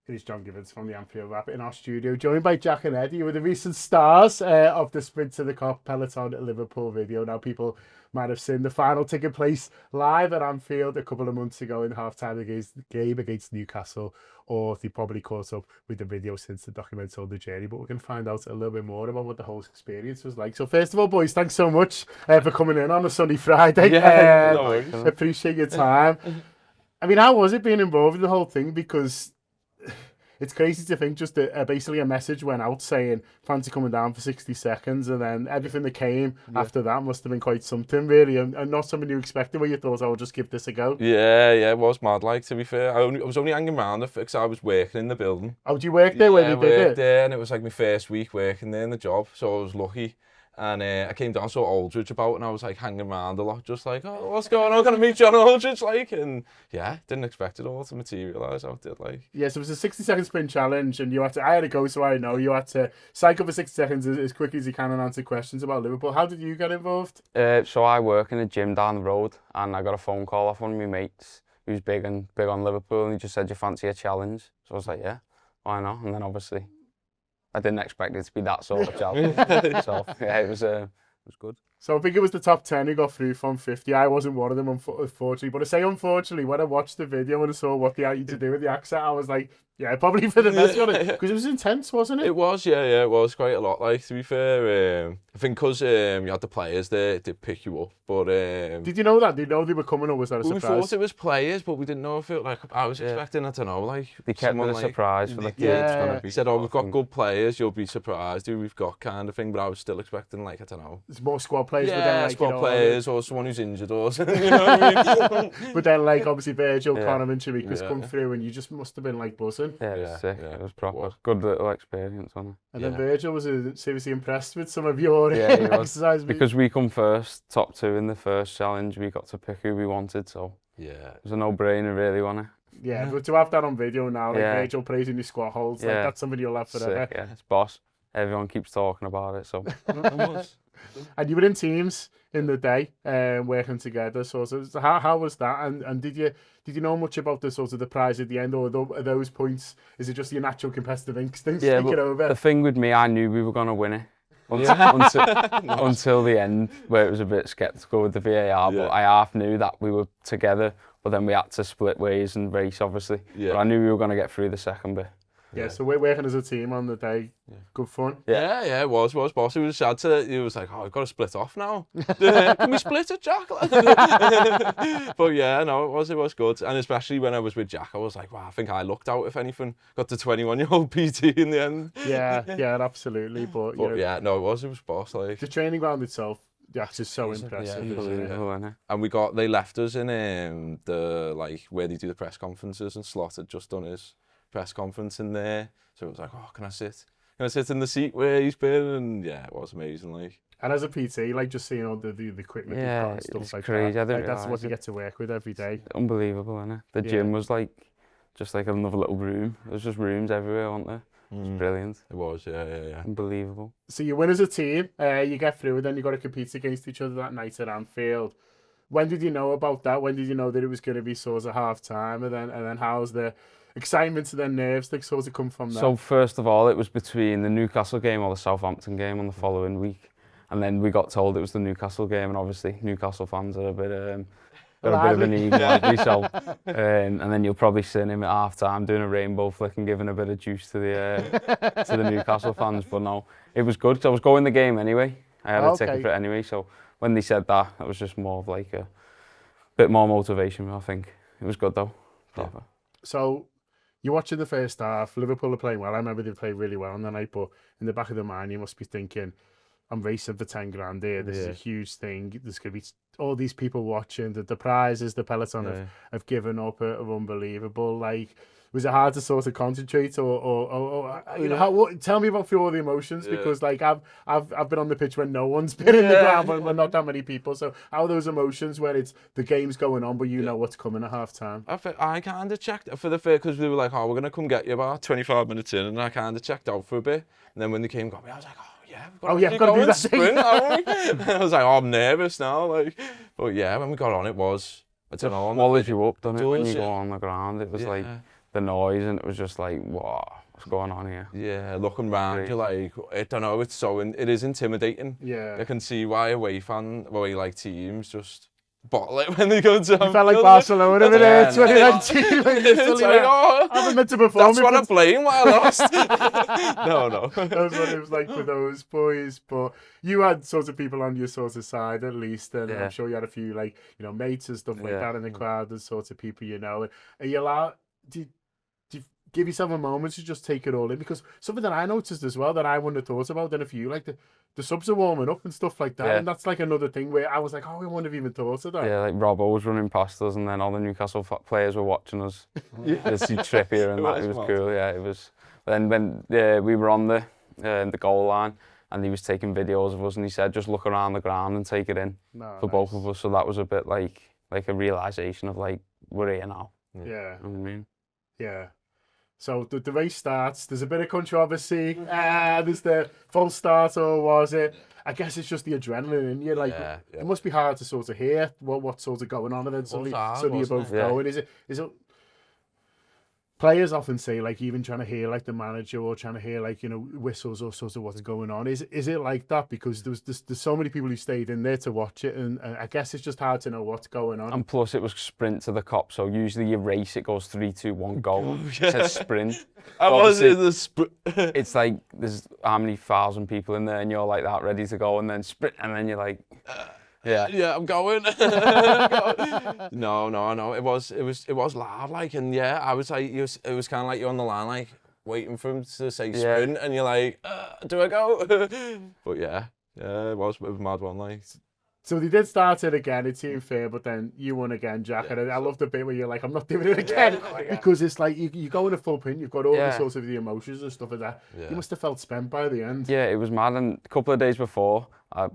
It's John Gibbons from the Anfield Wrap in our studio, joined by Jack and Eddie, who were the recent stars of the Sprint to the Kop Peloton Liverpool video. Now, people might have seen the final taking place live at Anfield a couple of months ago in the half-time game against Newcastle, or they probably caught up with the video since the document told the journey. But we're going to find out a little bit more about what the whole experience was like. So first of all, boys, thanks so much for coming in on a sunny Friday. Yeah, no worries. Appreciate your time. I mean, how was it being involved in the whole thing? Because it's crazy to think just basically a message went out saying fancy coming down for 60 seconds, and then everything that came after that must have been quite something, really, and not something you expected, where you thought, I'll just give this a go. Yeah, it was mad, like, to be fair. I was only hanging around because I was working in the building. Oh, did you work there when you did it? I worked there, and it was like my first week working there in the job, so I was lucky. And I came down to Aldridge about, and I was like hanging around a lot, just like, oh, what's going on? Can I meet John Aldridge? Like, and yeah, didn't expect it all to materialise how it did. Like, yeah, so it was a 60-second sprint challenge, and I had to go, so I know you had to cycle for 60 seconds as quickly as you can and answer questions about Liverpool. How did you get involved? So I work in a gym down the road, and I got a phone call off one of my mates who's big on Liverpool, and he just said, "You fancy a challenge?" So I was like, yeah, why not? And then obviously I didn't expect it to be that sort of challenge. So yeah, it was good. So I think it was the top 10 who got through from 50. I wasn't one of them, unfortunately. But I say unfortunately, when I watched the video and I saw what they had to do with the accent, I was like, yeah, probably for the best on it. Because it was intense, wasn't it? It was, yeah, it was quite a lot. Like, to be fair, I think because you had the players there, it did pick you up. But did you know that? Did you know they were coming, or was that a surprise? We thought it was players, but we didn't know if it, like, I was expecting, I don't know, like, they kept it a surprise for the kids. He said, oh, we've got good players, you'll be surprised who we've got, kind of thing. But I was still expecting, like, I don't know. There's more squad players, yeah, but then, like, squad players, or someone who's injured or something, you know what I mean? But then, like, obviously Virgil, Connor and Chirikas come through, and you just must have been, like, buzzing. Yeah, it was sick. It was proper. Good little experience, wasn't it? And then Virgil was seriously impressed with some of your exercise. Because we come first, top two in the first challenge, we got to pick who we wanted, so yeah, it was a no-brainer, really, wasn't it? Yeah, but to have that on video now, like Virgil praising his squat holds, like, that's something you'll have forever. Sick, yeah, it's boss. Everyone keeps talking about it, so. And you were in teams in the day, working together. So how was that? And did you know much about the sort of the prize at the end, or at those points, is it just your natural competitive instincts taking over? The thing with me, I knew we were going to win it until the end, where it was a bit sceptical with the VAR. But I half knew that we were together, but then we had to split ways and race, obviously. Yeah. But I knew we were going to get through the second bit. Yeah, so we're working as a team on the day. Good fun. Yeah, it was boss. It was sad to, he was like, oh, I've got to split off now. Can we split it, Jack? But yeah, no, it was good. And especially when I was with Jack, I was like, wow, I think I lucked out, if anything. Got the 21-year-old PT in the end. Yeah, absolutely. But you know, yeah, no, it was boss. Like, the training ground itself, is so impressive. Yeah, Isn't it? and they left us in the, like, where they do the press conferences, and Slot had just done his press conference in there. So it was like, oh, can I sit in the seat where he's been? And yeah, it was amazing. Like, and as a PT, like, just seeing all the equipment you've got and stuff like crazy. that. Like, that's what you get to work with every day. Unbelievable, isn't it? The gym was like just like another little room. There was just rooms everywhere, weren't there? It was brilliant. It was, yeah. Unbelievable. So you win as a team, you get through, and then you got to compete against each other that night at Anfield. When did you know about that? When did you know that it was going to be sort of half time? And then how's the excitement and then nerves that sort of come from that? So first of all, it was between the Newcastle game or the Southampton game on the following week, and then we got told it was the Newcastle game, and obviously Newcastle fans are a bit of an ego, like so. And then you'll probably see him at half time doing a rainbow flick and giving a bit of juice to the Newcastle fans. But no, it was good because I was going the game anyway. I had a ticket for it anyway. So when they said that, it was just more of like a bit more motivation. I think it was good though. Yeah. So you're watching the first half. Liverpool are playing well. I remember they played really well on the night. But in the back of the mind, you must be thinking, I'm racing for 10 grand here. This is a huge thing. There's going to be all these people watching. The prizes the peloton have given up are unbelievable. Like, was it hard to sort of concentrate or you know, tell me about all the emotions, because like I've been on the pitch when no one's been in the ground, when not that many people. So how are those emotions when it's the game's going on, but you know what's coming at half time? I kind of checked for the first, because they were like, oh, we're going to come get you about 25 minutes in, and I kind of checked out for a bit. And then when they came and got me, I was like, we've got to do that sprint, haven't we? I was like, oh, I'm nervous now. Like, but yeah, when we got on, it was, I don't know. Swallows you up, doesn't it, when you go on the ground? It was like the noise, and it was just like, what's going on here? Yeah, looking round, you're like, I don't know, it is intimidating. Yeah. I can see why away like teams just bottle it when they go to Anfield. You felt like Barcelona in 2019. I haven't meant to perform. That's what I'm playing while I lost. No. That's what it was like for those boys. But you had sort of people on your sort of side at least, and I'm sure you had a few, like, you know, mates and stuff like that in the crowd, and sort of people you know. Are you allowed? Do you give yourself a moment to just take it all in? Because something that I noticed as well that I wouldn't have thought about, then if you like the subs are warming up and stuff like that, and that's like another thing where I was like, oh, I wouldn't have even thought of that. Yeah, like Robbo was running past us, and then all the Newcastle players were watching us. To see Trippier and that, it was cool. Yeah, it was. Then when we were on the goal line, and he was taking videos of us, and he said, just look around the ground and take it in for both of us. So that was a bit like a realisation of like, we're here now. Yeah. You know what I mean? Yeah. So the race starts. There's a bit of controversy. There's the false start, or was it? I guess it's just the adrenaline in you. Like, it must be hard to sort of hear what's sort of going on, and then suddenly you're both going. Is it? Players often say, like, even trying to hear like the manager, or trying to hear like, you know, whistles or sort of what's going on. Is it like that? Because there's so many people who stayed in there to watch it, and I guess it's just hard to know what's going on. And plus, it was sprint to the cop. So usually your race, it goes 3, 2, 1, go. It says sprint. It's like there's how many thousand people in there, and you're like that ready to go, and then sprint, and then you're like. Yeah, I'm going. No. It was loud, like, and I was like, it was kind of like you're on the line, like waiting for him to say sprint, and you're like, do I go? But it was a mad one, like. So they did start it again. It seemed fair, but then you won again, Jack. And I love the bit where you're like, I'm not doing it again, because it's like you go in a full print. You've got all the sorts of the emotions and stuff like that. You must have felt spent by the end. Yeah, it was mad. And a couple of days before,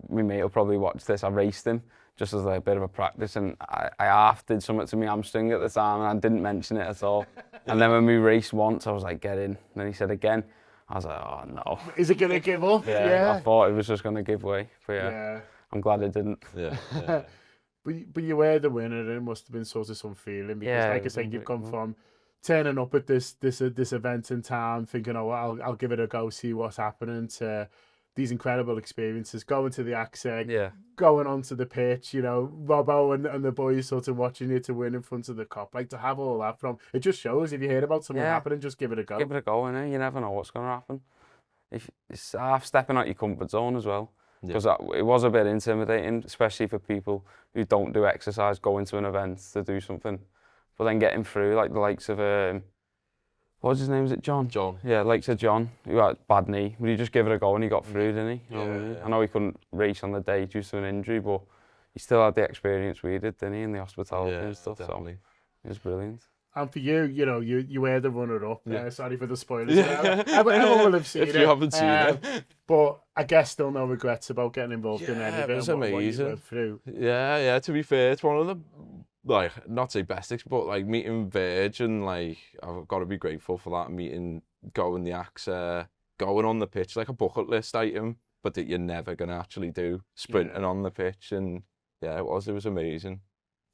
my mate will probably watch this. I raced him just as like a bit of a practice, and I half did something to my hamstring at the time, and I didn't mention it at all. And then when we raced once, I was like, get in. And then he said again. I was like, oh no. Is it gonna give up? Yeah. I thought it was just gonna give way, but yeah. I'm glad it didn't. Yeah. But you were the winner, and it must have been sort of some feeling, because like I said, you've come from turning up at this event in town, thinking, oh, I'll give it a go, see what's happening, to these incredible experiences, going to the accent, Yeah. going onto the pitch, you know, Robbo and the boys sort of watching you to win in front of the Kop. Like, to have all that from, it just shows if you hear about something happening, just give it a go. Give it a go, innit? You never know what's going to happen. If it's half stepping out your comfort zone as well. Because it was a bit intimidating, especially for people who don't do exercise, going to an event to do something. But then getting through, like the likes of, what was his name, is it John? John. Yeah, likes of John, who had a bad knee. But he just gave it a go and he got through, didn't he? I know he couldn't race on the day due to an injury, but he still had the experience we did, didn't he, in the hospitality and stuff. Definitely. So it was brilliant. And for you, you know, you were the runner-up. Sorry for the spoilers. Everyone will have seen it. If you haven't seen it. But I guess still no regrets about getting involved in any of it. It was and what you amazing. went through. Yeah, to be fair, it's one of the, like, not say best, but like meeting Verge, and like, I've got to be grateful for that meeting, going the AXA, going on the pitch, like a bucket list item, but that you're never going to actually do, sprinting on the pitch. And yeah, it was amazing.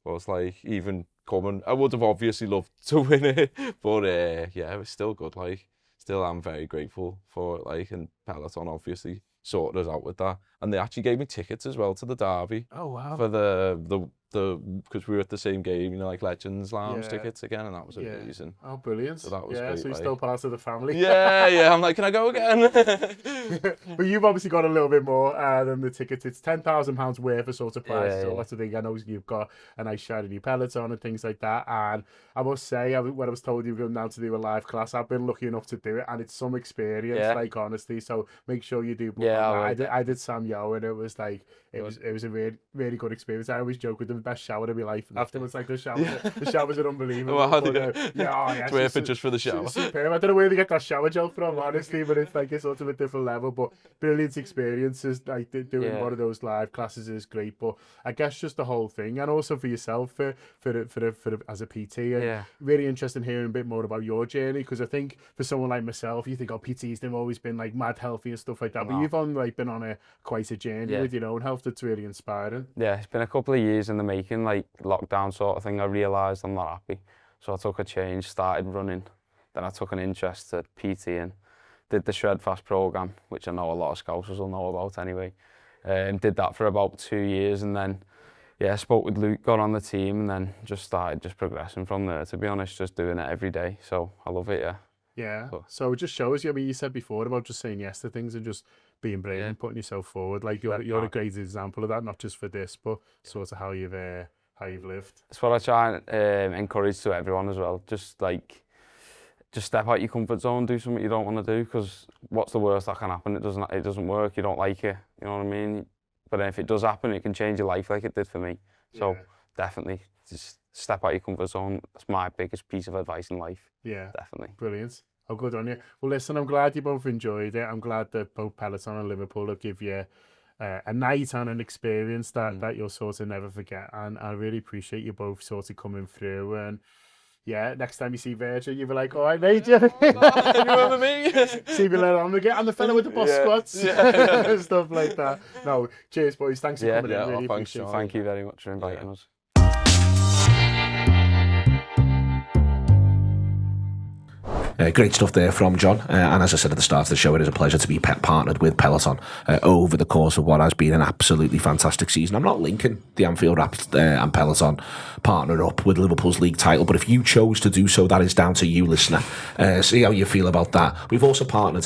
It was like, even coming, I would have obviously loved to win it, but yeah, it was still good. Like, still am very grateful for it, like, and Peloton obviously sorted us out with that. And they actually gave me tickets as well to the derby. Oh, wow. For the because we were at the same game, you know, like Legends Lounge tickets again, and that was amazing. Oh, brilliant. So that was yeah, great, so you're like, still part of the family. Yeah, I'm like, can I go again? But you've obviously got a little bit more than the tickets. It's £10,000 worth of sort of prizes. So that's the thing. I know you've got a nice shiny Peloton and things like that. And I must say, when I was told you were going down to do a live class, I've been lucky enough to do it, and it's some experience, like, honestly. So make sure you do. Book on that. I did Sam Yo, and it was like, it was a really, really good experience. I always joke with the best shower of my life. And afterwards, like, the showers are unbelievable. It's worth it just for the shower. Superb. I don't know where they get that shower gel from, honestly, but it's like a sort of a different level. But brilliant experiences, like doing one of those live classes is great. But I guess just the whole thing, and also for yourself, for as a PT, and really interested in hearing a bit more about your journey, because I think for someone like myself, you think, oh, PTs, they've always been like mad healthy and stuff like that, but you've been on quite a journey with your own health that's really inspiring. Yeah, it's been a couple of years in the making, like lockdown sort of thing. I realised I'm not happy, so I took a change, started running, then I took an interest to PTing, did the Shred Fast programme, which I know a lot of Scousers will know about anyway. Did that for about 2 years, and then spoke with Luke, got on the team, and then just started progressing from there, to be honest, just doing it every day. So I love it, Yeah, so it just shows you, I mean, you said before about just saying yes to things and just being brave and putting yourself forward. Like, you're a great example of that, not just for this, but sort of how you've lived. That's what I try and encourage to everyone as well. Just step out your comfort zone, do something you don't want to do, because what's the worst that can happen? It doesn't work, you don't like it, you know what I mean? But if it does happen, it can change your life like it did for me. So definitely, just step out your comfort zone. That's my biggest piece of advice in life. Yeah, definitely. Brilliant. Oh, good on you. Well, listen, I'm glad you both enjoyed it. I'm glad that both Peloton and Liverpool will give you a night and an experience that you'll sort of never forget. And I really appreciate you both sort of coming through. And yeah, next time you see Virgil, you'll be like, all right, mate. You remember me? See me later on again. I'm the fellow with the boss squats. And stuff like that. No, cheers, boys. Thanks for coming in. Really appreciate it. Thank you very much for inviting us. Great stuff there from John, and as I said at the start of the show, it is a pleasure to be partnered with Peloton over the course of what has been an absolutely fantastic season. I'm not linking the Anfield Wrap and Peloton partner up with Liverpool's league title, but if you chose to do so, that is down to you, listener. See how you feel about that. We've also partnered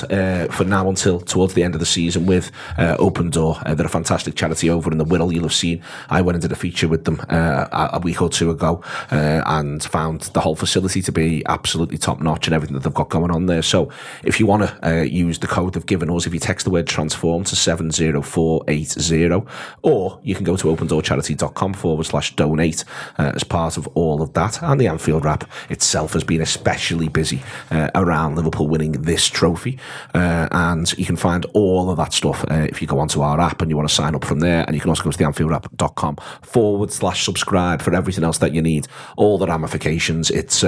for now until towards the end of the season with Open Door. They're a fantastic charity over in the Wirral. You'll have seen I went and did a feature with them a week or two ago and found the whole facility to be absolutely top notch and everything that they've got going on there. So if you want to use the code they've given us, if you text the word transform to 70480, or you can go to opendoorcharity.com/donate as part of all of that. And the Anfield Wrap itself has been especially busy around Liverpool winning this trophy, and you can find all of that stuff if you go onto our app and you want to sign up from there. And you can also go to the anfieldwrap.com/subscribe for everything else that you need, all the ramifications. It's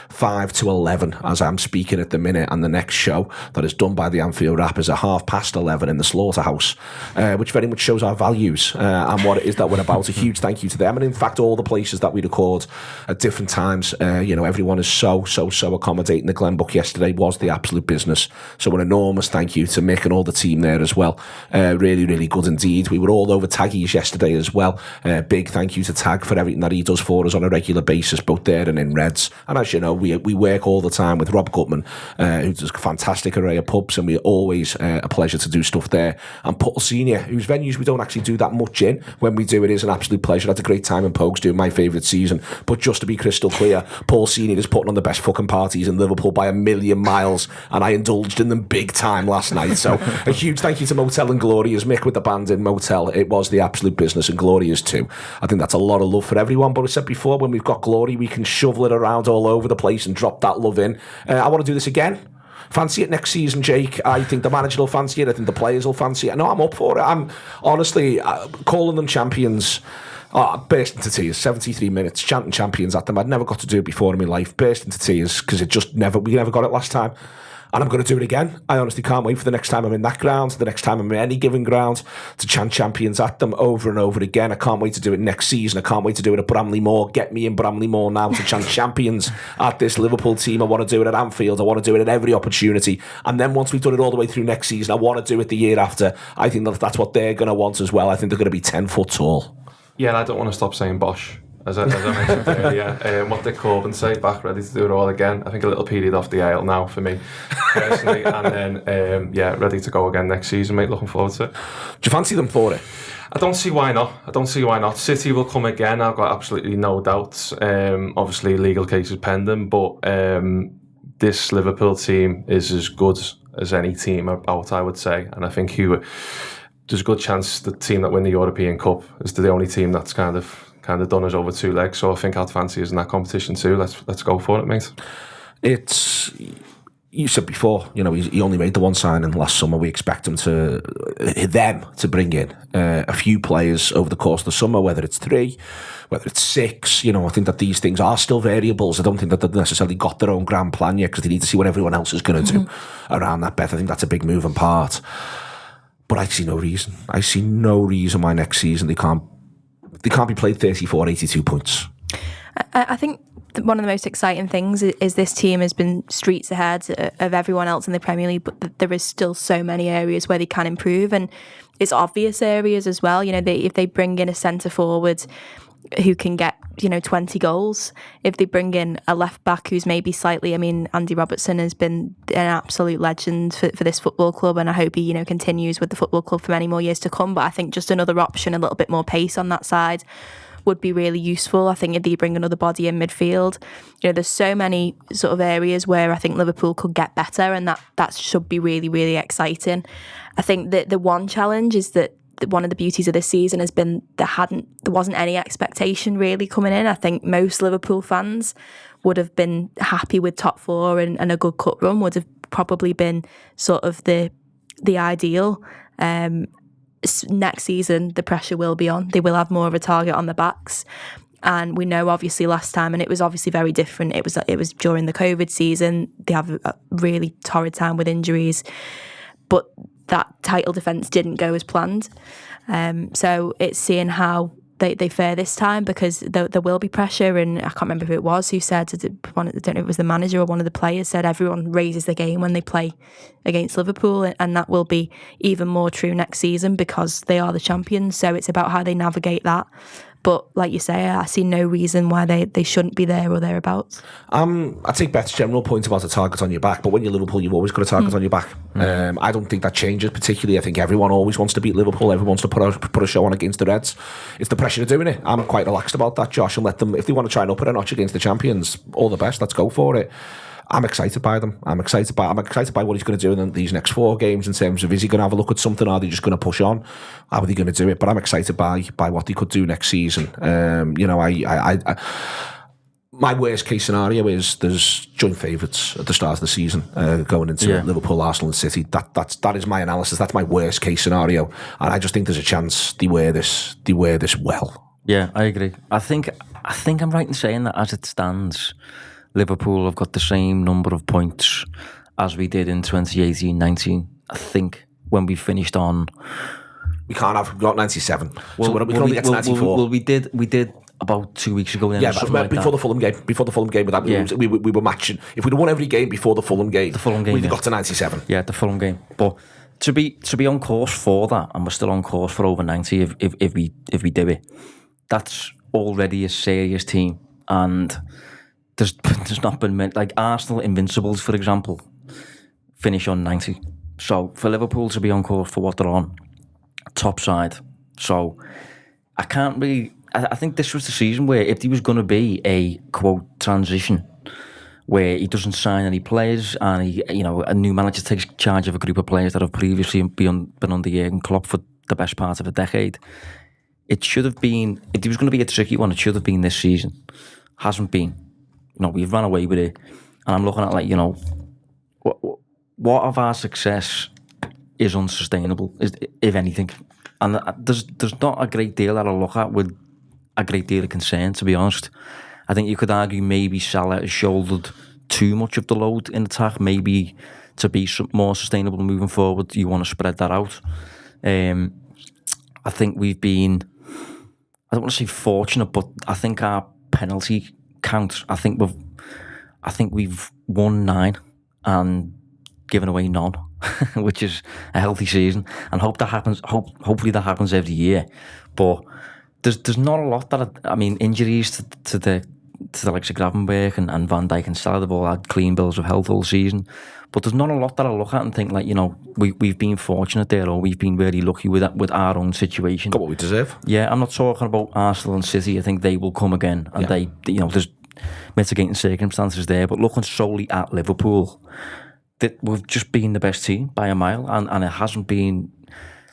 5 to 11 as I'm I'm speaking at the minute, and the next show that is done by the Anfield Wrap is at 11:30 in the Slaughterhouse, which very much shows our values and what it is that we're about. A huge thank you to them, and in fact all the places that we record at different times. Everyone is so accommodating. The Glen Book yesterday was the absolute business, so an enormous thank you to Mick and all the team there as well. Really good indeed. We were all over Taggy's yesterday as well. Big thank you to Tag for everything that he does for us on a regular basis, both there and in Reds. And as you know, we work all the time with Rob Gutman, who does a fantastic array of pubs, and we're always a pleasure to do stuff there. And Paul Senior, whose venues we don't actually do that much in. When we do, it is an absolute pleasure. I had a great time in Pogues doing my favourite season. But just to be crystal clear, Paul Senior is putting on the best fucking parties in Liverpool by a million miles, and I indulged in them big time last night. So a huge thank you to Motel and Gloria's. Mick with the band in Motel, it was the absolute business, and Gloria's too. I think that's a lot of love for everyone. But I said before, when we've got Glory, we can shovel it around all over the place and drop that love in. I want to do this again. Fancy it next season, Jake. I think the manager will fancy it. I think the players will fancy it. No, I'm up for it. I'm honestly calling them champions. Burst into tears. 73 minutes chanting champions at them. I'd never got to do it before in my life. Burst into tears because we never got it last time. And I'm going to do it again. I honestly can't wait for the next time I'm in that ground, the next time I'm in any given ground, to chant champions at them over and over again. I can't wait to do it next season. I can't wait to do it at Bramley Moor. Get me in Bramley Moor now to chant champions at this Liverpool team. I want to do it at Anfield. I want to do it at every opportunity. And then once we've done it all the way through next season, I want to do it the year after. I think that's what they're going to want as well. I think they're going to be 10 foot tall. Yeah, and I don't want to stop saying Bosch. As I mentioned earlier, what did Corbyn say? Back ready to do it all again. I think a little period off the aisle now for me, personally. And then, ready to go again next season, mate. Looking forward to it. Do you fancy them for it? I don't see why not. City will come again. I've got absolutely no doubts. Obviously, legal cases pending, but this Liverpool team is as good as any team out, I would say. And I think there's a good chance the team that win the European Cup is the only team that's kind of done us over two legs, so I think I'd fancy us in that competition too. Let's go for it, mate. You said before, he only made the one signing last summer. We expect them to bring in a few players over the course of the summer, whether it's 3, whether it's 6. I think that these things are still variables. I don't think that they've necessarily got their own grand plan yet, because they need to see what everyone else is going to do around that, Beth. I think that's a big moving part. But I see no reason. I see no reason why next season they can't be played 34, 82 points. I think one of the most exciting things is this team has been streets ahead of everyone else in the Premier League, but there is still so many areas where they can improve, and it's obvious areas as well. If they bring in a centre forward who can get 20 goals, if they bring in a left back who's maybe slightly, Andy Robertson has been an absolute legend for this football club, and I hope he continues with the football club for many more years to come. But I think just another option, a little bit more pace on that side, would be really useful. I think if they bring another body in midfield, there's so many sort of areas where I think Liverpool could get better, and that should be really, really exciting. I think that the one challenge is that one of the beauties of this season has been there wasn't any expectation really coming in. I think most Liverpool fans would have been happy with top 4, and a good cup run would have probably been sort of the ideal. Next season, the pressure will be on. They will have more of a target on their backs. And we know obviously last time, and it was obviously very different, it was during the COVID season. They have a really torrid time with injuries. But that title defence didn't go as planned. So it's seeing how they fare this time, because there will be pressure. And I can't remember who it was who said, I don't know if it was the manager or one of the players, said everyone raises the game when they play against Liverpool, and that will be even more true next season because they are the champions. So it's about how they navigate that. But like you say, I see no reason why they shouldn't be there or thereabouts. I take Beth's general point about a target on your back, but when you're Liverpool, you've always got a target on your back. I don't think that changes particularly. I think everyone always wants to beat Liverpool. Everyone wants to put a show on against the Reds. It's the pressure of doing it. I'm quite relaxed about that, Josh, and let them, if they want to try and up it a notch against the champions, all the best. Let's go for it. I'm excited by them. I'm excited by what he's going to do in these next 4 games in terms of, is he going to have a look at something, or are they just going to push on? How are they going to do it? But I'm excited by what they could do next season. My worst case scenario is there's joint favourites at the start of the season going into Liverpool, Arsenal and City. That is my analysis. That's my worst case scenario, and I just think there's a chance they wear this well. Yeah, I agree. I think I'm right in saying that as it stands, Liverpool have got the same number of points as we did in 2018-19. I think when we finished on... we've got 97. So we can only get to 94. Well, we did about 2 weeks ago. Then, yeah, but before the Fulham game. Before the Fulham game, with that, we were matching. If we'd have won every game before the Fulham game, we'd have got to 97. Yeah, the Fulham game. But to be on course for that, and we're still on course for over 90 if we do it, that's already a serious team. And there's not been many, like Arsenal Invincibles, for example, finish on 90. So for Liverpool to be on course for what they're on, top side. So I can't really... I think this was the season where if there was going to be a, quote, transition where he doesn't sign any players and a new manager takes charge of a group of players that have previously been under Jurgen Klopp for the best part of a decade, it should have been... if there was going to be a tricky one, it should have been this season. Hasn't been. We've run away with it. And I'm looking at, what of our success is unsustainable, if anything. And there's not a great deal that I look at with a great deal of concern, to be honest. I think you could argue maybe Salah has shouldered too much of the load in attack. Maybe to be more sustainable moving forward, you want to spread that out. I think we've been, I don't want to say fortunate, but I think our penalty count, I think we've won 9 and given away none, which is a healthy season. And hope that happens. Hopefully that happens every year. But there's not a lot injuries to the likes of Gravenberch and Van Dijk and Salah, they've all had clean bills of health all season. But there's not a lot that I look at and think we've been fortunate there, or we've been really lucky with our own situation. Got what we deserve. Yeah, I'm not talking about Arsenal and City. I think they will come again, and there's mitigating circumstances there. But looking solely at Liverpool, that we've just been the best team by a mile, and it hasn't been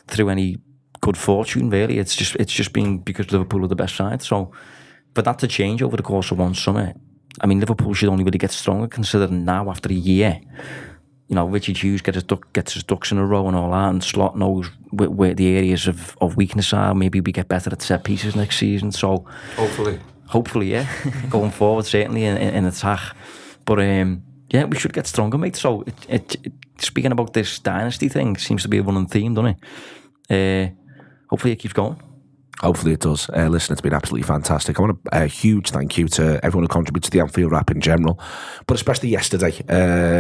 through any good fortune really. It's just been because Liverpool are the best side. So for that to change over the course of one summer, Liverpool should only really get stronger, considering now after a year, Richard Hughes gets his ducks in a row and all that, and Slot knows where the areas of weakness are. Maybe we get better at set pieces next season. So hopefully, yeah, going forward certainly in attack. But yeah, we should get stronger, mate. So speaking about this dynasty thing, seems to be a running theme, doesn't it? Hopefully it keeps going. Hopefully it does. Listen, it's been absolutely fantastic. I want a huge thank you to everyone who contributes to the Anfield Wrap in general, but especially yesterday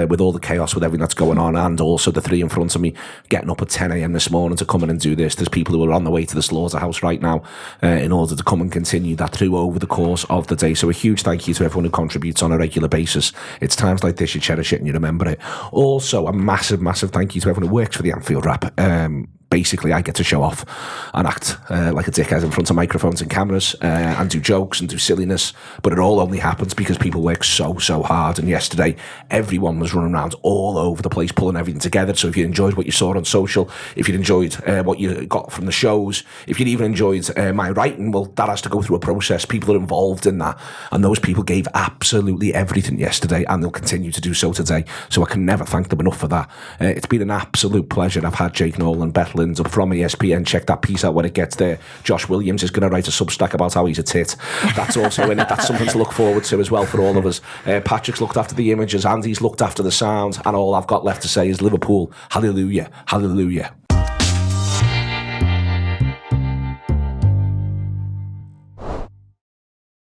with all the chaos, with everything that's going on, and also the three in front of me getting up at 10 a.m. this morning to come in and do this. There's people who are on the way to the slaughterhouse right now in order to come and continue that through over the course of the day. So a huge thank you to everyone who contributes on a regular basis. It's times like this you cherish it and you remember it. Also, a massive, massive thank you to everyone who works for the Anfield Wrap. Basically, I get to show off and act like a dickhead in front of microphones and cameras and do jokes and do silliness, but it all only happens because people work so hard. And yesterday, everyone was running around all over the place, pulling everything together. So if you enjoyed what you saw on social, if you enjoyed what you got from the shows, if you even enjoyed my writing, well, that has to go through a process. People are involved in that, and those people gave absolutely everything yesterday, and they'll continue to do so today. So I can never thank them enough for that. It's been an absolute pleasure. I've had Jake Nolan, Beth Lindop from ESPN. Check that piece out when it gets there. Josh Williams is going to write a Substack about how he's a tit. That's also in it. That's something to look forward to as well for all of us. Patrick's looked after the images, Andy's looked after the sound, and all I've got left to say is Liverpool, hallelujah, hallelujah.